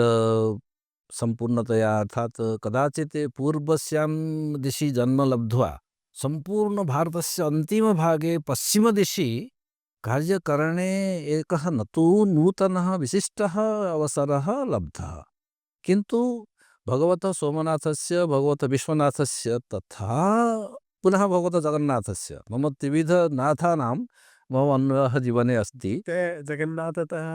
सम्पूर्णतया, अर्थात् कदाचित् पूर्वस्यां दिशि जन्म लब्ध्वा सम्पूर्णभारतस्य अन्तिमभागे पश्चिमदिशि कार्यकरणे एकः न तु नूतनः विशिष्टः अवसरः लब्धः, किन्तु भगवतः सोमनाथस्य, भगवतः विश्वनाथस्य, तथा पुनः भगवतः जगन्नाथस्य, मम त्रिविधनाथानां मम अन्वयः जीवने अस्ति। जगन्नाथतः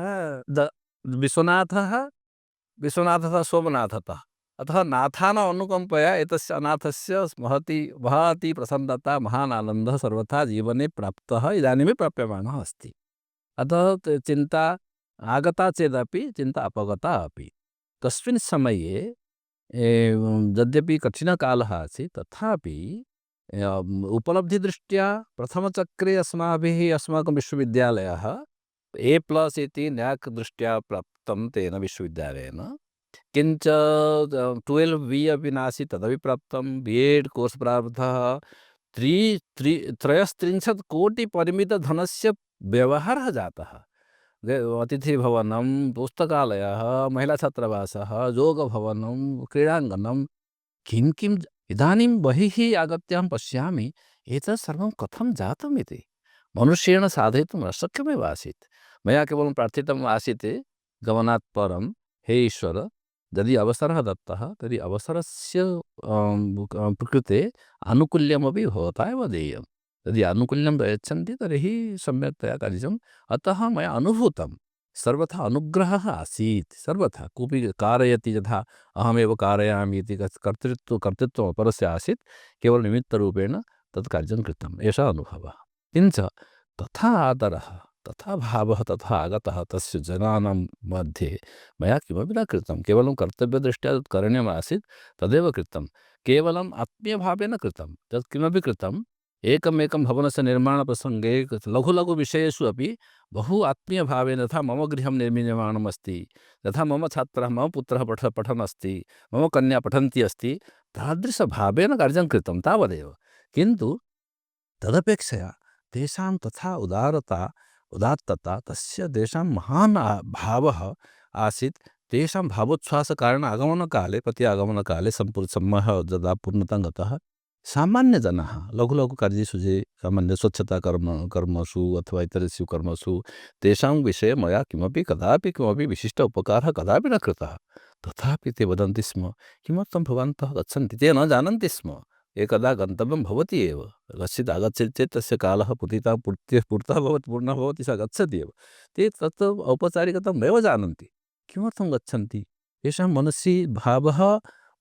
विश्वनाथतः सोमनाथतः, अतः नाथानाम् अनुकम्पया एतस्य अनाथस्य महती प्रसन्नता, महान् आनन्दः सर्वथा जीवने प्राप्तः, इदानीमपि प्राप्यमानः अस्ति। अतः चिन्ता आगता चेदपि चिन्ता अपगता अपि। तस्मिन् समये यद्यपि कठिनकालः आसीत्, तथापि उपलब्धिदृष्ट्या प्रथमचक्रे अस्माकं विश्वविद्यालयः A+ इति न्याक् दृष्ट्या प्राप्तं तेन विश्वविद्यालयेन। किञ्च 12B अपि नासीत्, तदपि प्राप्तं। B.Ed course प्रारब्धः। 33 कोटिपरिमितधनस्य व्यवहारः जातः। अतिथिभवनं, पुस्तकालयः, महिलाछात्रावासः, योगभवनं, क्रीडाङ्गनं, किं इदानीं बहिः आगत्य अहं पश्यामि, एतत् सर्वं कथं जातम् इति। मनुष्येण साधयितुं न शक्यमेव आसीत्। मया केवलं प्रार्थितम् आसीत् गमनात् परं, हे ईश्वर, यदि अवसरः दत्तः तर्हि अवसरस्य कृते आनुकूल्यमपि भवता एव देयं। यदि आनुकूल्यं प्रयच्छन्ति तर्हि सम्यक्तया कार्यम्। अतः मया अनुभूतं सर्वथा अनुग्रहः आसीत्। सर्वथा कोऽपि कारयति, यथा अहमेव कारयामि इति कर्तृत्वम् अपरस्य आसीत्, केवलं निमित्तरूपेण तत् कार्यं कृतम्, एषः अनुभवः। किञ्च तथा आदरः, तथा भावः तथा आगतः तस्य जनानां मध्ये, मया किमपि न कृतं, केवलं कर्तव्यदृष्ट्या तत् करणीयमासीत्, तदेव कृतं। केवलम् आत्मीयभावेन कृतं, तत् किमपि कृतं। एकमेकं भवनस्य निर्माणप्रसङ्गे लघु विषयेषु अपि बहु आत्मीयभावेन, यथा मम गृहं निर्मीयमाणम् अस्ति, यथा मम छात्रः, मम पुत्रः पठन् अस्ति, मम कन्या पठन्ती अस्ति, तादृशभावेन कार्यं कृतं, तावदेव। किन्तु तदपेक्षया तेषां तथा उदात्तता, तस्य तेषां महान् भावः आसीत्। तेषां भावोच्छ्वासकारणेन आगमनकाले, प्रत्यागमनकाले सम्मः यदा पूर्णतः गतः, सामान्यजनाः लघु लघु कार्येषु ये सामान्य स्वच्छता कर्मसु अथवा इतरेषु कर्मसु तेषां विषये मया किमपि कदापि किमपि विशिष्ट उपकारः कदापि न कृतः। तथापि ते वदन्ति स्म, किमर्थं भवन्तः गच्छन्ति? ते न जानन्ति स्म एकदा गन्तव्यं भवति एव। कश्चित् आगच्छति चेत् तस्य कालः पूर्तः भवति, पूर्णः भवति, सः गच्छति एव। ते तत् औपचारिकतां नैव जानन्ति। किमर्थं गच्छन्ति? तेषां मनसि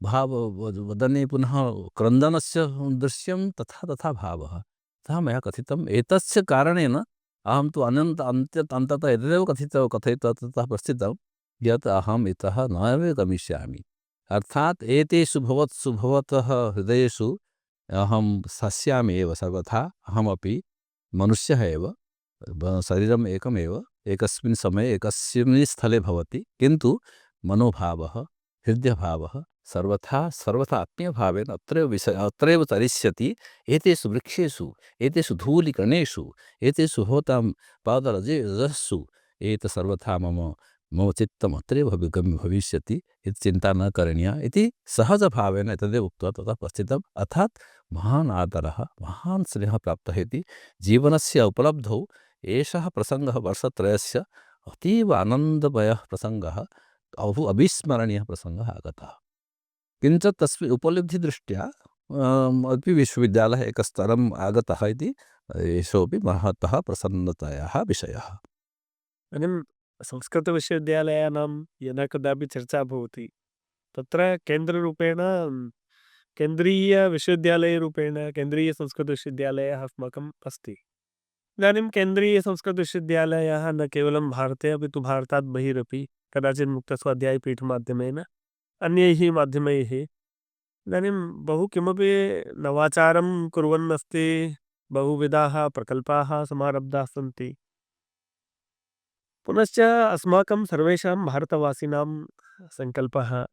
वदने पुनः क्रन्दनस्य दृश्यं तथा तथा भावः। अतः मया कथितम्, एतस्य कारणेन अहं तु अन्ततः एतदेव कथयित्वा ततः प्रस्थितं यत् अहम् इतः नैव गमिष्यामि। अर्थात् एतेषु भवतः हृदयेषु अहं सस्यामि एव सर्वथा। अहमपि मनुष्यः एव, शरीरम् एकमेव, एकस्मिन् समये एकस्मिन् स्थले भवति, किन्तु मनोभावः, हृदयभावः सर्वथा आत्मीयभावेन अत्रैव तरिष्यति। एतेषु वृक्षेषु, एतेषु धूलिकणेषु, एतेषु भवतां पादरजस्सु एतत् सर्वथा मम चित्तम् अत्रैव भविष्यति इति चिन्ता न करणीया इति सहजभावेन तदेव उक्त्वा ततः प्रस्थितम्। अर्थात् महान् आदरः, महान् स्नेहः प्राप्तः इति जीवनस्य उपलब्धौ एषः प्रसङ्गः वर्षत्रयस्य अतीव आनन्दमयः प्रसङ्गः, अविस्मरणीयः प्रसङ्गः आगतः। किञ्च तस्मिन् उपलब्धिदृष्ट्या अपि विश्वविद्यालयः एकस्तरम् आगतः इति एषोपि महतः प्रसन्नतायाः विषयः। इदानीं संस्कृतविश्वविद्यालयानां यदा कदापि चर्चा भवति तत्र केन्द्ररूपेण केन्द्रीयविश्वविद्यालयरूपेण केन्द्रीयसंस्कृतविश्वविद्यालयः अस्माकम् अस्ति। इदानीं केन्द्रीयसंस्कृतविश्वविद्यालयः न केवलं भारते अपि तु भारतात् बहिरपि कदाचित् मुक्तस्वाध्यायपीठमाध्यमेन अन्यैः माध्यमैः इदानीं बहु किमपि नवाचारं कुर्वन् अस्ति। बहुविधाः प्रकल्पाः समारब्धाः सन्ति। पुनश्च अस्माकं सर्वेषां भारतवासिनां सङ्कल्पः,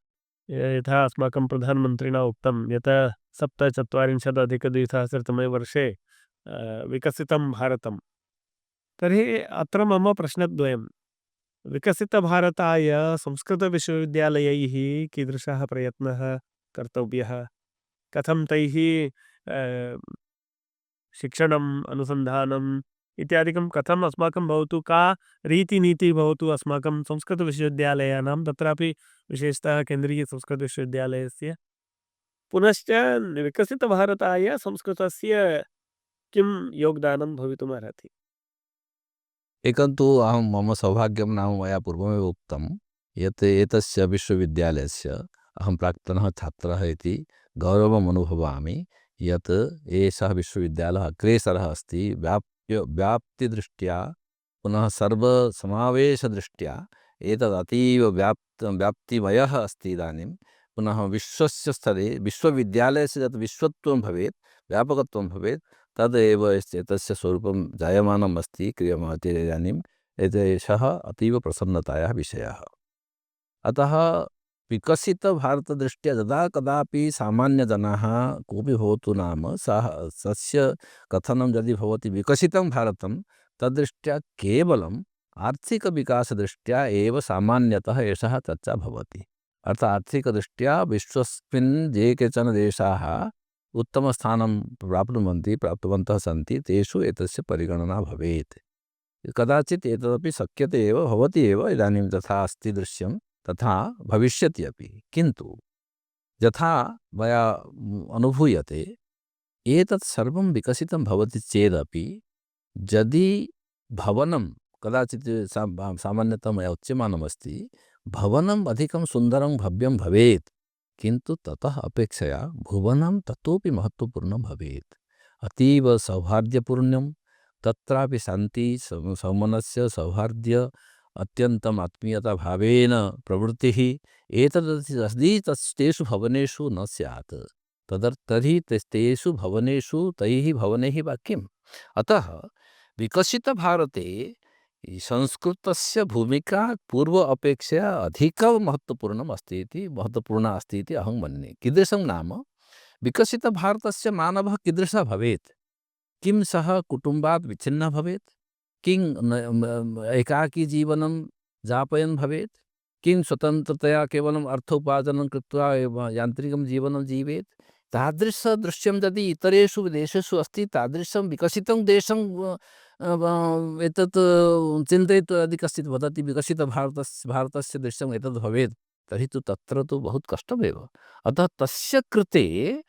यथा अस्माकं प्रधानमन्त्रिणा उक्तं यत् 47-अधिक-2000तमे वर्षे विकसितं भारतं। तर्हि अत्र मम प्रश्नद्वयं, विकसितभारताय संस्कृतविश्वविद्यालयैः कीदृशः प्रयत्नः कर्तव्यः, कथं तैः शिक्षणम्, अनुसन्धानम् इत्यादिकं कथम् अस्माकं भवतु, का रीतिनीतिः भवतु अस्माकं संस्कृतविश्वविद्यालयानां, तत्रापि विशेषतः केन्द्रीयसंस्कृतविश्वविद्यालयस्य। पुनश्च विकसितभारताय संस्कृतस्य किं योगदानं भवितुमर्हति? एकं तु मम सौभाग्यं नाम मया पूर्वमेव उक्तं यत् एतस्य विश्वविद्यालयस्य अहं प्राक्तनः छात्रः इति गौरवम् अनुभवामि यत् एषः विश्वविद्यालयः अग्रेसरः अस्ति। व्याप्तिदृष्ट्या पुनः सर्वसमावेशदृष्ट्या एतद् अतीव व्याप्तिमयः अस्ति इदानीं। पुनः विश्वस्य स्तरे विश्वविद्यालयस्य यत् विश्वत्वं भवेत्, व्यापकत्वं भवेत्, तदेव एतस्य स्वरूपं जायमानम् अस्ति, क्रियमाणम् इदानीम्। एषः अतीव प्रसन्नतायाः विषयः। अतः विकसितभारतदृष्ट्या यदा कदापि सामान्यजनाः कोऽपि भवतु नाम तस्य कथनं यदि भवति विकसितं भारतं, तद्दृष्ट्या केवलम् आर्थिकविकासदृष्ट्या एव सामान्यतः एषः चर्चा भवति। अर्थात् आर्थिकदृष्ट्या विश्वस्मिन् ये केचन देशाः उत्तमस्थानं प्राप्तवन्तः सन्ति, तेषु एतस्य परिगणना भवेत्। कदाचित् एतदपि शक्यते एव, भवति एव, इदानीं तथा अस्ति दृश्यं, तथा भविष्यति अपि। किन्तु यथा मया अनुभूयते एतत् सर्वं विकसितं भवति चेदपि यदि भवनं कदाचित् सामान्यतः मया उच्यमानमस्ति, भवनम् अधिकं सुन्दरं भव्यं भवेत्, किन्तु ततः अपेक्षया भुवनं ततोपि महत्त्वपूर्णं भवेत्। अतीव सौहार्दपूर्णं, तत्रापि शान्ति, सौमनस्य, सौहार्द्य, अत्यन्तम् आत्मीयताभावेन प्रवृत्तिः एतदस्ति तेषु भवनेषु न स्यात्। तर्हि तेषु भवनेषु तैः भवनैः वा किम्? अतः विकसितभारते संस्कृतस्य भूमिका पूर्व अपेक्षया अधिकं महत्त्वपूर्णा अस्ति इति अहं मन्ये। कीदृशं नाम, विकसितभारतस्य मानवः कीदृशः भवेत्? किं सः कुटुम्बात् विच्छिन्नः भवेत्? किं एकाकी जीवनं यापयन् भवेत्? किं स्वतन्त्रतया केवलम् अर्थोपार्जनं कृत्वा यान्त्रिकं जीवनं जीवेत्? तादृशदृश्यं यदि इतरेषु देशेषु अस्ति, तादृशं विकसितं देशं एतत् चिन्तयित्वा यदि कश्चित् वदति भारतस्य दृश्यम् एतद् भवेत्, तर्हि तु तत्र तु बहुत कष्टमेव। अतः तस्य कृते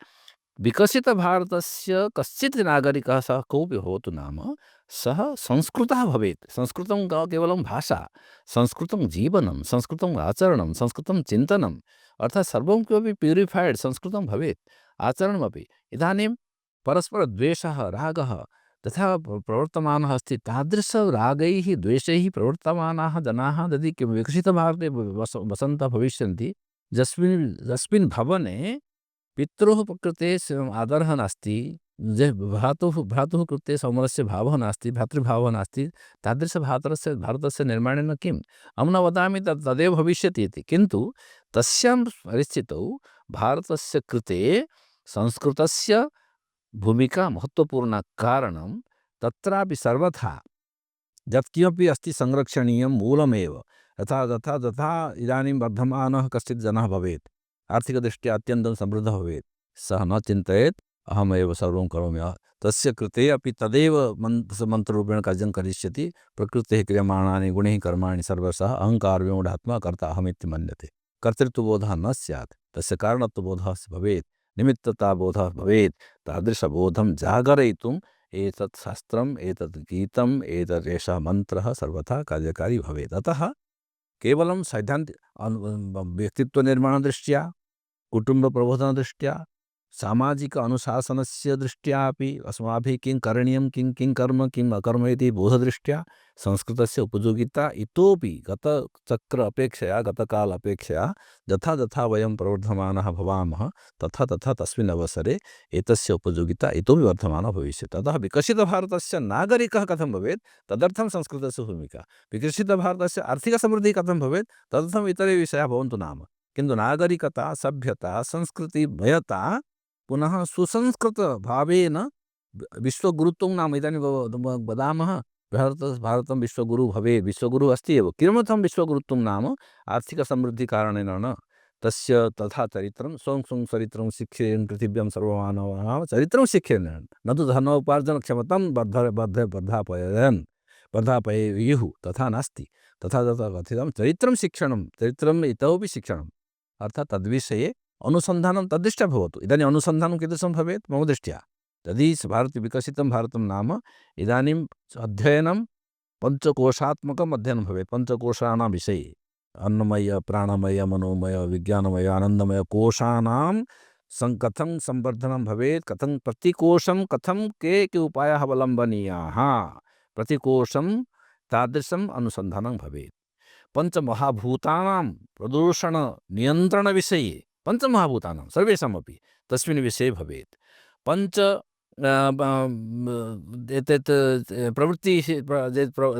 विकसितभारतस्य कश्चित् नागरिकः सः कोऽपि भवतु नाम, सः संस्कृतः भवेत्। संस्कृतं केवलं भाषा, संस्कृतं जीवनं, संस्कृतम् आचरणं, संस्कृतं चिन्तनम्, अर्थात् सर्वं किमपि प्यूरिफैड् संस्कृतं भवेत्, आचरणमपि। इदानीं परस्परद्वेषः, रागः तथा प्रवर्तमानः अस्ति। तादृशरागैः द्वेषैः प्रवर्तमानाः जनाः यदि विकसितभारते वसन्तः भविष्यन्ति, यस्मिन् भवने पित्रोः प्रकृते आदरः नास्ति, भ्रातुः कृते सौमरस्य भावः नास्ति, भ्रातृभावः नास्ति, भारतस्य निर्माणेन किम्? अहं न वदामि तदेव भविष्यति इति, किन्तु तस्यां परिस्थितौ भारतस्य कृते संस्कृतस्य भूमिका महत्त्वपूर्णा कारणं तत्रापि सर्वथा यत्किमपि अस्ति संरक्षणीयं मूलमेव। तथा इदानीं वर्धमानः कश्चित् जनः भवेत्, आर्थिकदृष्ट्या अत्यन्तं समृद्धः भवेत्, सः न चिन्तयेत् अहमेव सर्वं करोमि, तस्य कृते अपि तदेव मन्त्ररूपेण कार्यं करिष्यति। प्रकृतेः क्रियमाणानि गुणैः कर्माणि सर्वशः अहङ्कारविमूढात्मा कर्ता अहमिति मन्यते। कर्तृत्वबोधः न स्यात्, तस्य कारणत्वबोधः भवेत्, निमित्तताबोधः भवेत्। तादृशबोधं जागरयितुम् एतत् शास्त्रम्, एतत् गीतम्, एषः मन्त्रः सर्वथा कार्यकारी भवेत्। अतः केवलं व्यक्तित्वनिर्माणदृष्ट्या, कुटुम्बप्रबोधनदृष्ट्या, सामाजिक अनुशासनस्य दृष्ट्यापि अस्माभिः किं करणीयं, किं कर्म, किम् अकर्म इति बोधदृष्ट्या संस्कृतस्य उपयोगिता इतोपि गतचक्र अपेक्षया, गतकाल अपेक्षया यथा यथा वयं प्रवर्धमानः भवामः, तथा तस्मिन् अवसरे एतस्य उपयोगिता इतोपि वर्धमाना भविष्यति। अतः विकसितभारतस्य नागरिकः कथं भवेत्, तदर्थं संस्कृतस्य भूमिका। विकसितभारतस्य आर्थिकसमृद्धिः कथं भवेत्, तदर्थम् इतरे विषयाः भवन्तु नाम, किन्तु नागरिकता, सभ्यता, संस्कृतिमयता पुनः सुसंस्कृतभावेन विश्वगुरुत्वं नाम इदानीं वदामः भारतं विश्वगुरुः भवेत्, विश्वगुरुः अस्ति एव। किमर्थं विश्वगुरुत्वं नाम आर्थिकसमृद्धिकारणेन न, तस्य तथा चरित्रं स्वं चरित्रं शिक्षेन् पृथिव्यां सर्वमानवाः चरित्रं शिक्षेन्, न तु धनोपार्जनक्षमतां वर्धापयेयुः, तथा नास्ति। तथा कथितं चरित्रं शिक्षणं, चरित्रम् इतोपि शिक्षणम्, अर्थात् तद्विषये अनुसन्धानं तद्दृष्ट्या भवतु। इदानीम् अनुसन्धानं कीदृशं भवेत् मम दृष्ट्या, यदि विकसितं भारतं नाम इदानीम् अध्ययनं पञ्चकोशात्मकम् अध्ययनं भवेत्। पञ्चकोशानां विषये अन्नमय, प्राणमय, मनोमय, विज्ञानमय, आनन्दमय कोशानां कथं संवर्धनं भवेत्, कथं प्रतिकोशं कथं के उपायाः अवलम्बनीयाः, प्रतिकोशं तादृशम् अनुसन्धानं भवेत्। पञ्चमहाभूतानां प्रदूषणनियन्त्रणविषये, पञ्चमहाभूतानां सर्वेषामपि तस्मिन् विषये भवेत्। पञ्च एतत् प्रवृत्तिः,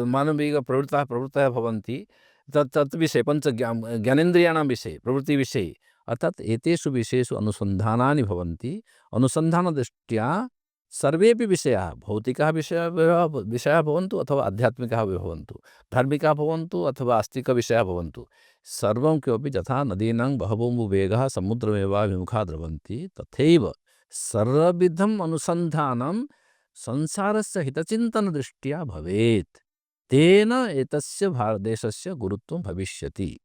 मानविकप्रवृत्तयः भवन्ति, तत् विषये ज्ञानेन्द्रियाणां विषये, प्रवृत्तिविषये, अर्थात् एतेषु विषयेषु अनुसन्धानानि भवन्ति। अनुसन्धानदृष्ट्या सर्वेपि विषयाः, भौतिकाः विषयाः भवन्तु अथवा आध्यात्मिकाः भवन्तु, धार्मिकाः भवन्तु अथवा आस्तिकविषयाः भवन्तु, सर्वं किमपि यथा नदीनां बहवोऽम्बुवेगः समुद्रमेवाभिमुखा द्रवन्ति, तथैव सर्वविधम् अनुसन्धानं संसारस्य हितचिन्तनदृष्ट्या भवेत्। तेन एतस्य भारतदेशस्य गुरुत्वं भविष्यति।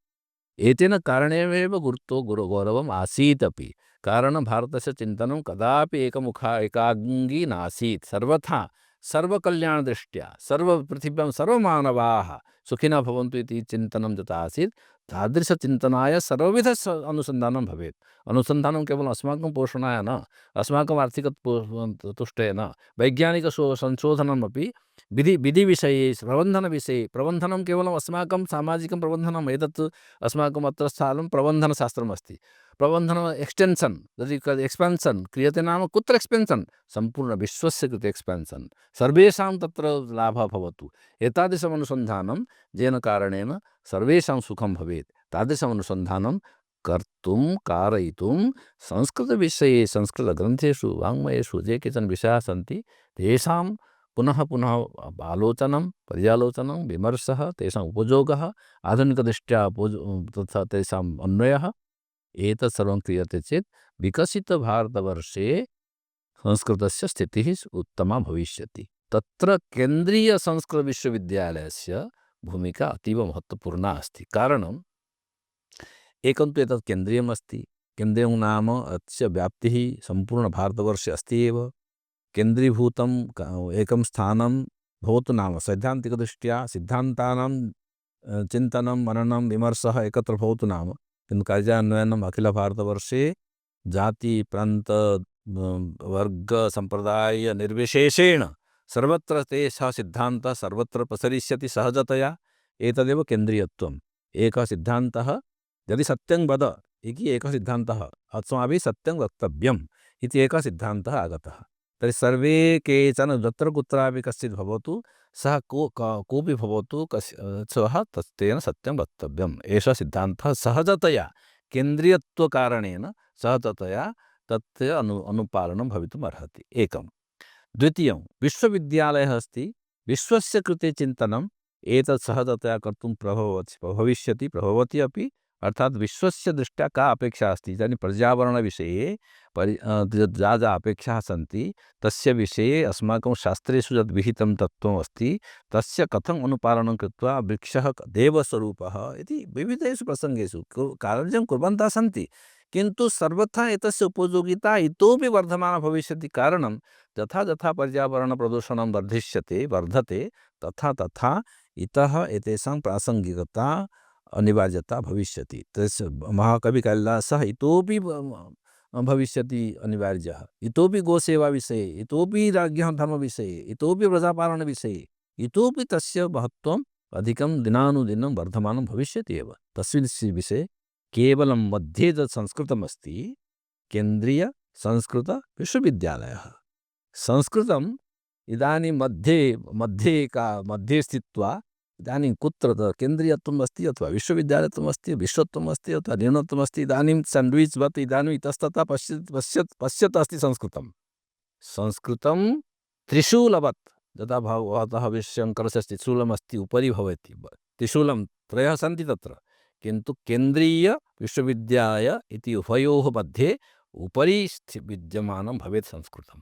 एतेन कारणेनैव गुरुगौरवम् आसीत् अपि। कारणं भारतस्य चिन्तनं कदापि एकाङ्गी नासीत्, सर्वथा सर्वकल्याणदृष्ट्या सर्वपृथिव्यां सर्वमानवाः सुखिनः भवन्तु इति चिन्तनं यथा आसीत्, तादृशचिन्तनाय सर्वविध अनुसन्धानं भवेत्। अनुसन्धानं केवलम् अस्माकं पोषणाय न, अस्माकम् आर्थिकतुष्टये न, वैज्ञानिकसंशोधनमपि विधिविषये, प्रबन्धनविषये, प्रबन्धनं केवलम् अस्माकं सामाजिकं प्रबन्धनम्, एतत् अस्माकम् अत्र स्थानं प्रबन्धनशास्त्रम् अस्ति। प्रबन्धनं एक्स्टेन्शन्, यदि एक्स्पेन्शन् क्रियते नाम कुत्र एक्स्पेन्शन्, सम्पूर्णविश्वस्य कृते एक्स्पेन्शन्, सर्वेषां तत्र लाभः भवतु। एतादृशम् अनुसन्धानं येन कारणेन सर्वेषां सुखं भवेत्, तादृशम् अनुसन्धानं कर्तुं कारयितुं संस्कृतविषये, संस्कृतग्रन्थेषु, वाङ्मयेषु ये केचन विषयाः सन्ति, तेषां पुनः आलोचनं, पर्यालोचनं, विमर्शः, तेषाम् उपयोगः, आधुनिकदृष्ट्या तथा तेषाम् अन्वयः, एतत् सर्वं क्रियते चेत् विकसितभारतवर्षे संस्कृतस्य स्थितिः उत्तमा भविष्यति। तत्र केन्द्रीयसंस्कृतविश्वविद्यालयस्य भूमिका अतीव महत्त्वपूर्णा अस्ति। कारणम् एकं तु एतत् केन्द्रीयमस्ति। केन्द्रीयं नाम अस्य व्याप्तिः सम्पूर्णभारतवर्षे अस्ति एव। केन्द्रीभूतं एकं स्थानं भवतु नाम सैद्धान्तिकदृष्ट्या सिद्धान्तानां चिन्तनं मननं विमर्शः एकत्र भवतु नाम, किन्तु कार्यान्वयनम् अखिलभारतवर्षे जाति प्रान्त वर्ग सम्प्रदाय निर्विशेषेण सर्वत्र तेषां सिद्धान्तः सर्वत्र प्रसरिष्यति सहजतया। एतदेव केन्द्रीयत्वम्। एकः सिद्धान्तः यदि सत्यं वद इति एकः सिद्धान्तः, अस्माभिः सत्यं वक्तव्यम् इति एकः सिद्धान्तः आगतः। तर्हि सर्वे केचन यत्र कुत्रापि कश्चित् भवतु, सः कोऽपि भवतु, सः तेन सत्यं वक्तव्यम्। एषः सिद्धान्तः सहजतया केन्द्रीयत्वकारणेन सहजतया तस्य अनुपालनं भवितुम् अर्हति। एकं। द्वितीयं, विश्वविद्यालयः अस्ति। विश्वस्य कृते चिन्तनम् एतत् सहजतया कर्तुं प्रभवति अपि। अर्थात् विश्वस्य दृष्ट्या का अपेक्षा अस्ति, इदानीं पर्यावरणविषये या अपेक्षाः सन्ति तस्य विषये अस्माकं शास्त्रेषु यद् विहितं तत्त्वम् अस्ति तस्य कथम् अनुपालनं कृत्वा वृक्षः देवस्वरूपः इति विविधेषु प्रसङ्गेषु कार्यं कुर्वन्तः सन्ति। किन्तु सर्वथा एतस्य उपयोगिता इतोपि वर्धमाना भविष्यति। कारणं यथा यथा पर्यावरणप्रदूषणं वर्धते तथा तथा इतः एतेषां प्रासङ्गिकता अनिवार्यता भविष्यति। तस्य महाकविकालिदासः इतोपि भविष्यति अनिवार्यः। इतोपि गोसेवाविषये, इतोपि राज्ञः धर्मविषये, इतोपि प्रजापालनविषये, इतोपि तस्य महत्त्वम् अधिकं दिनानुदिनं वर्धमानं भविष्यति एव। तस्मिन् विषये केवलं मध्ये यत् संस्कृतमस्ति, केन्द्रीयसंस्कृतविश्वविद्यालयः। संस्कृतम् इदानीं मध्ये स्थित्वा इदानीं कुत्र केन्द्रीयत्वम् अस्ति अथवा विश्वविद्यालयत्वम् अस्ति, विश्वत्वम् अस्ति अथवा न्यूनत्वम् अस्ति, इदानीं सेण्ड्विच्वत् इदानीम् इतस्ततः पश्यत् अस्ति संस्कृतं। संस्कृतं त्रिशूलवत्, यथा भगवतः शङ्करस्य त्रिशूलमस्ति उपरि भवति, त्रिशूलं त्रयः सन्ति तत्र, किन्तु केन्द्रीयविश्वविद्यालय इति उभयोः मध्ये उपरि विद्यमानं भवेत् संस्कृतं।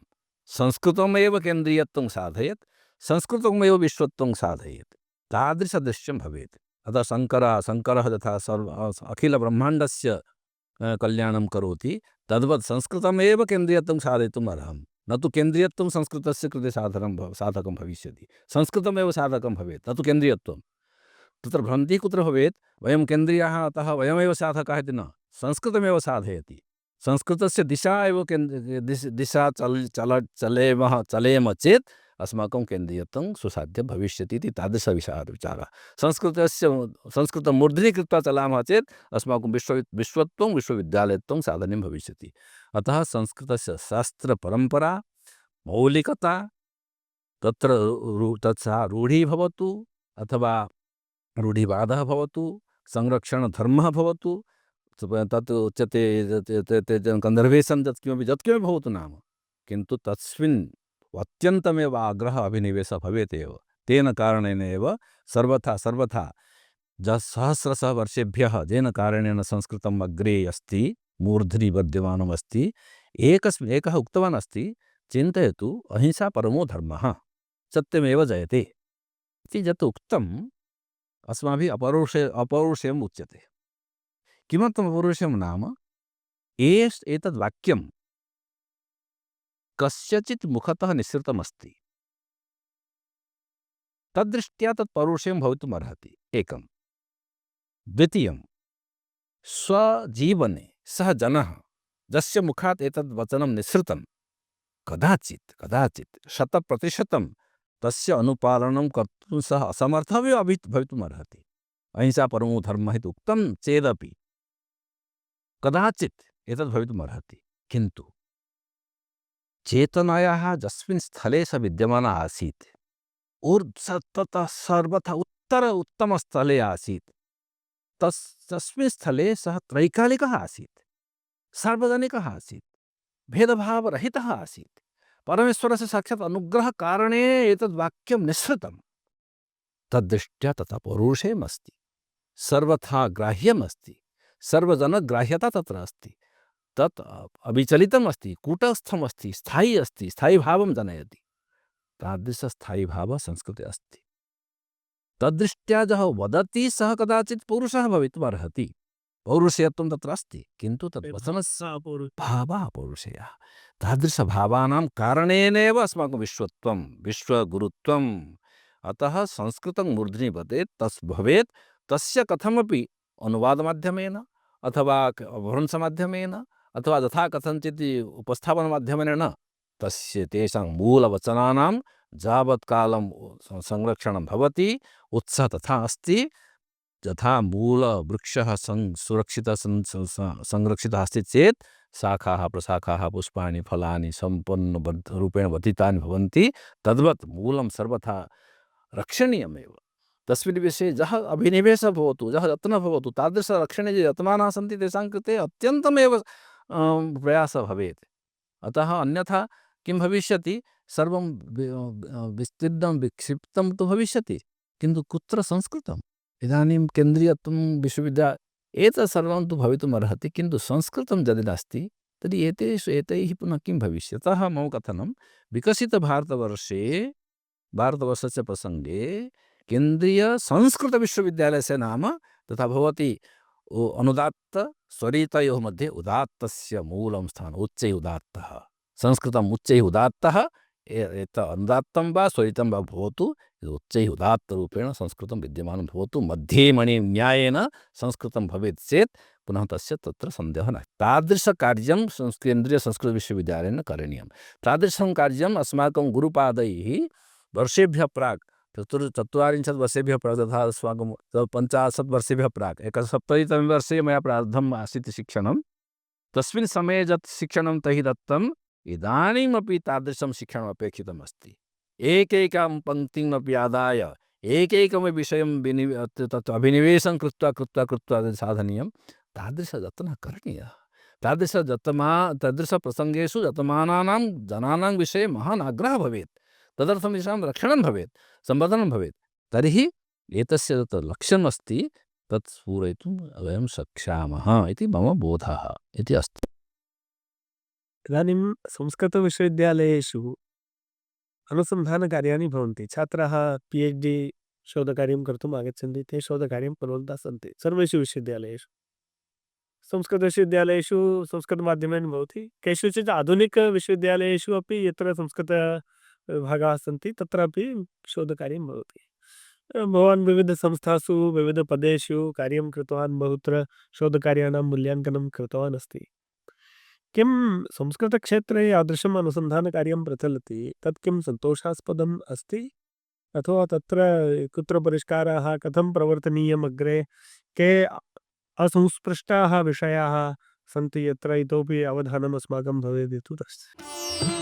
संस्कृतमेव केन्द्रीयत्वं साधयेत्, संस्कृतमेव विश्वत्वं साधयेत्, तादृशदृश्यं भवेत्। अतः शङ्करः यथा अखिलब्रह्माण्डस्य कल्याणं करोति, तद्वत् संस्कृतमेव केन्द्रीयत्वं साधयितुम् अर्हं। न तु केन्द्रीयत्वं संस्कृतस्य कृते साधकं भविष्यति, संस्कृतमेव साधकं भवेत्, न तु केन्द्रीयत्वं। तत्र भ्रान्तिः कुत्र भवेत्, वयं केन्द्रीयाः अतः वयमेव साधकाः इति न, संस्कृतमेव साधयति। संस्कृतस्य दिशा एव दिशा चलेम चेत् अस्माकं केन्द्रीयत्वं सुसाध्यं भविष्यति इति तादृशविचारः। संस्कृतं मूर्धनि कृत्वा चलामः चेत् अस्माकं विश्वत्वं विश्वविद्यालयत्वं साधनीयं भविष्यति। अतः संस्कृतस्य शास्त्रपरम्परा मौलिकता तत्र सा रूढी भवतु अथवा रूढिवादः भवतु, संरक्षणधर्मः भवतु, तत् उच्यते कन्सर्वेशन् यत्किमपि भवतु नाम, किन्तु तस्मिन् अत्यन्तमेव आग्रहः अभिनिवेशः भवेत् एव। तेन कारणेन एव सर्वथा सहस्रशः वर्षेभ्यः येन कारणेन संस्कृतम् अग्रे अस्ति, मूर्धनि विद्यमानमस्ति। एकः उक्तवान् अस्ति, चिन्तयतु अहिंसा परमो धर्मः, सत्यमेव जयते इति यत् उक्तम् अस्माभिः अपौरुषेयम् उच्यते। किमर्थम् अपौरुषेयं नाम, एतद् वाक्यं कस्यचित् मुखतः निःसृतमस्ति, तद्दृष्ट्या तत् पौरुषेयं भवितुम् अर्हति, एकं। द्वितीयं, स्वजीवने सः जनः यस्य मुखात् एतद् वचनं निःसृतं, कदाचित् 100% तस्य अनुपालनं कर्तुं सः असमर्थः भवितुम् अर्हति। अहिंसा परमो धर्मः इति उक्तं चेदपि कदाचित् एतद् भवितुम् अर्हति, किन्तु चेतनायाः यस्मिन् स्थले सः विद्यमानः आसीत्, ततः सर्वथा उत्तमस्थले आसीत्, तस्मिन् स्थले सः त्रैकालिकः आसीत्, सार्वजनिकः आसीत्, भेदभावरहितः आसीत्। परमेश्वरस्य साक्षात् अनुग्रहकारणे एतद् वाक्यं निःसृतं। तद्दृष्ट्या तथा पौरुषेयमस्ति, सर्वथा ग्राह्यमस्ति, सर्वजनग्राह्यता तत्र अस्ति। तत् अविचलितम् अस्ति, कूटस्थम् अस्ति, स्थायी अस्ति, स्थायीभावं जनयति। तादृशस्थायीभावः संस्कृते अस्ति। तद्दृष्ट्या यः वदति सः कदाचित् पौरुषः भवितुमर्हति। पौरुषेयत्वं तत्र अस्ति, किन्तु तद् वचनस्य भावः अपौरुषेयः। तादृशभावानां कारणेनैव अस्माकं विश्वत्वं, विश्वगुरुत्वम्। अतः संस्कृतं मूर्ध्नि वदेत् तस् भवेत्, तस्य कथमपि अनुवादमाध्यमेन अथवा अपभ्रंशमाध्यमेन अथवा यथा कथञ्चित् उपस्थापनमाध्यमेन न, तस्य तेषां मूलवचनानां यावत्कालं संरक्षणं भवति, उत्साहः तथा अस्ति, यथा मूलवृक्षः सुरक्षितः संरक्षितः अस्ति चेत् शाखाः प्रशाखाः पुष्पाणि फलानि सम्पन्नरूपेण वर्धितानि भवन्ति, तद्वत् मूलं सर्वथा रक्षणीयमेव। तस्मिन् विषये यः अभिनिवेशः भवतु, यः यत्नः भवतु, तादृशरक्षणे ये यतमानाः सन्ति तेषां कृते अत्यन्तमेव प्रयासः भवेत्। अतः अन्यथा किं भविष्यति, सर्वं विस्तीर्णं विक्षिप्तं तु भविष्यति, किन्तु कुत्र संस्कृतम्? इदानीं केन्द्रीयत्वं विश्वविद्यालये एतत् सर्वं तु भवितुमर्हति, किन्तु संस्कृतं यदि नास्ति तर्हि एतैः पुनः किं भविष्यति? अतः मम कथनं, विकसितभारतवर्षे, भारतवर्षस्य प्रसङ्गे केन्द्रीयसंस्कृतविश्वविद्यालयस्य नाम तथा भवति अनुदात्त स्वरितयोः मध्ये उदात्तस्य मूलं स्थानम्, उच्चैः उदात्तः, संस्कृतम् उच्चैः उदात्तः, अनुदात्तं वा स्वरितं वा भवतु, उच्चैः उदात्तरूपेण संस्कृतं विद्यमानं भवतु। मध्ये मणिन्यायेन संस्कृतं भवेत् चेत् पुनः तस्य तत्र सन्देहः नास्ति। तादृशकार्यं केन्द्रीयसंस्कृतविश्वविद्यालयेन करणीयं। तादृशं कार्यम् अस्माकं गुरुपादैः वर्षेभ्यः प्राक्, 40 वर्षेभ्यः प्राक्, तथा अस्माकं 50 वर्षेभ्यः प्राक्, 71तमे वर्षे मया प्रारब्धम् आसीत् शिक्षणं। तस्मिन् समये यत् शिक्षणं तैः दत्तम्, इदानीमपि तादृशं शिक्षणम् अपेक्षितम् अस्ति। एकैकां पङ्क्तिमपि आदाय एकैकमपि विषयं तत् अभिनिवेशं कृत्वा साधनीयं। तादृशयत्नः करणीयः। तादृशप्रसङ्गेषु यतमानानां जनानां विषये महान् आग्रहः भवेत्, तदर्थं तेषां रक्षणं भवेत्, संवर्धनं भवेत्। तर्हि एतस्य यत् लक्ष्यम् अस्ति तत् पूरयितुं वयं शक्ष्यामः इति मम बोधः इति अस्ति। इदानीं संस्कृतविश्वविद्यालयेषु अनुसन्धानकार्याणि भवन्ति। छात्राः PhD शोधकार्यं कर्तुम् आगच्छन्ति, ते शोधकार्यं कुर्वन्तः सन्ति सर्वेषु विश्वविद्यालयेषु। संस्कृतविश्वविद्यालयेषु संस्कृतमाध्यमेन भवति, केषुचित् आधुनिकविश्वविद्यालयेषु अपि यत्र संस्कृतविभागाः सन्ति तत्रापि शोधकार्यं भवति। भवान् विविधसंस्थासु विविधपदेषु कार्यं कृतवान्, बहुत्र शोधकार्याणां मूल्याङ्कनं कृतवान् अस्ति। किं संस्कृतक्षेत्रे यादृशम् अनुसन्धानकार्यं प्रचलति तत् किं सन्तोषास्पदम् अस्ति, अथवा तत्र कुत्र परिष्काराः कथं प्रवर्तनीयम् अग्रे, के असंस्पृष्टाः विषयाः सन्ति यत्र इतोपि अवधानम् अस्माकं भवेत् इति अस्ति।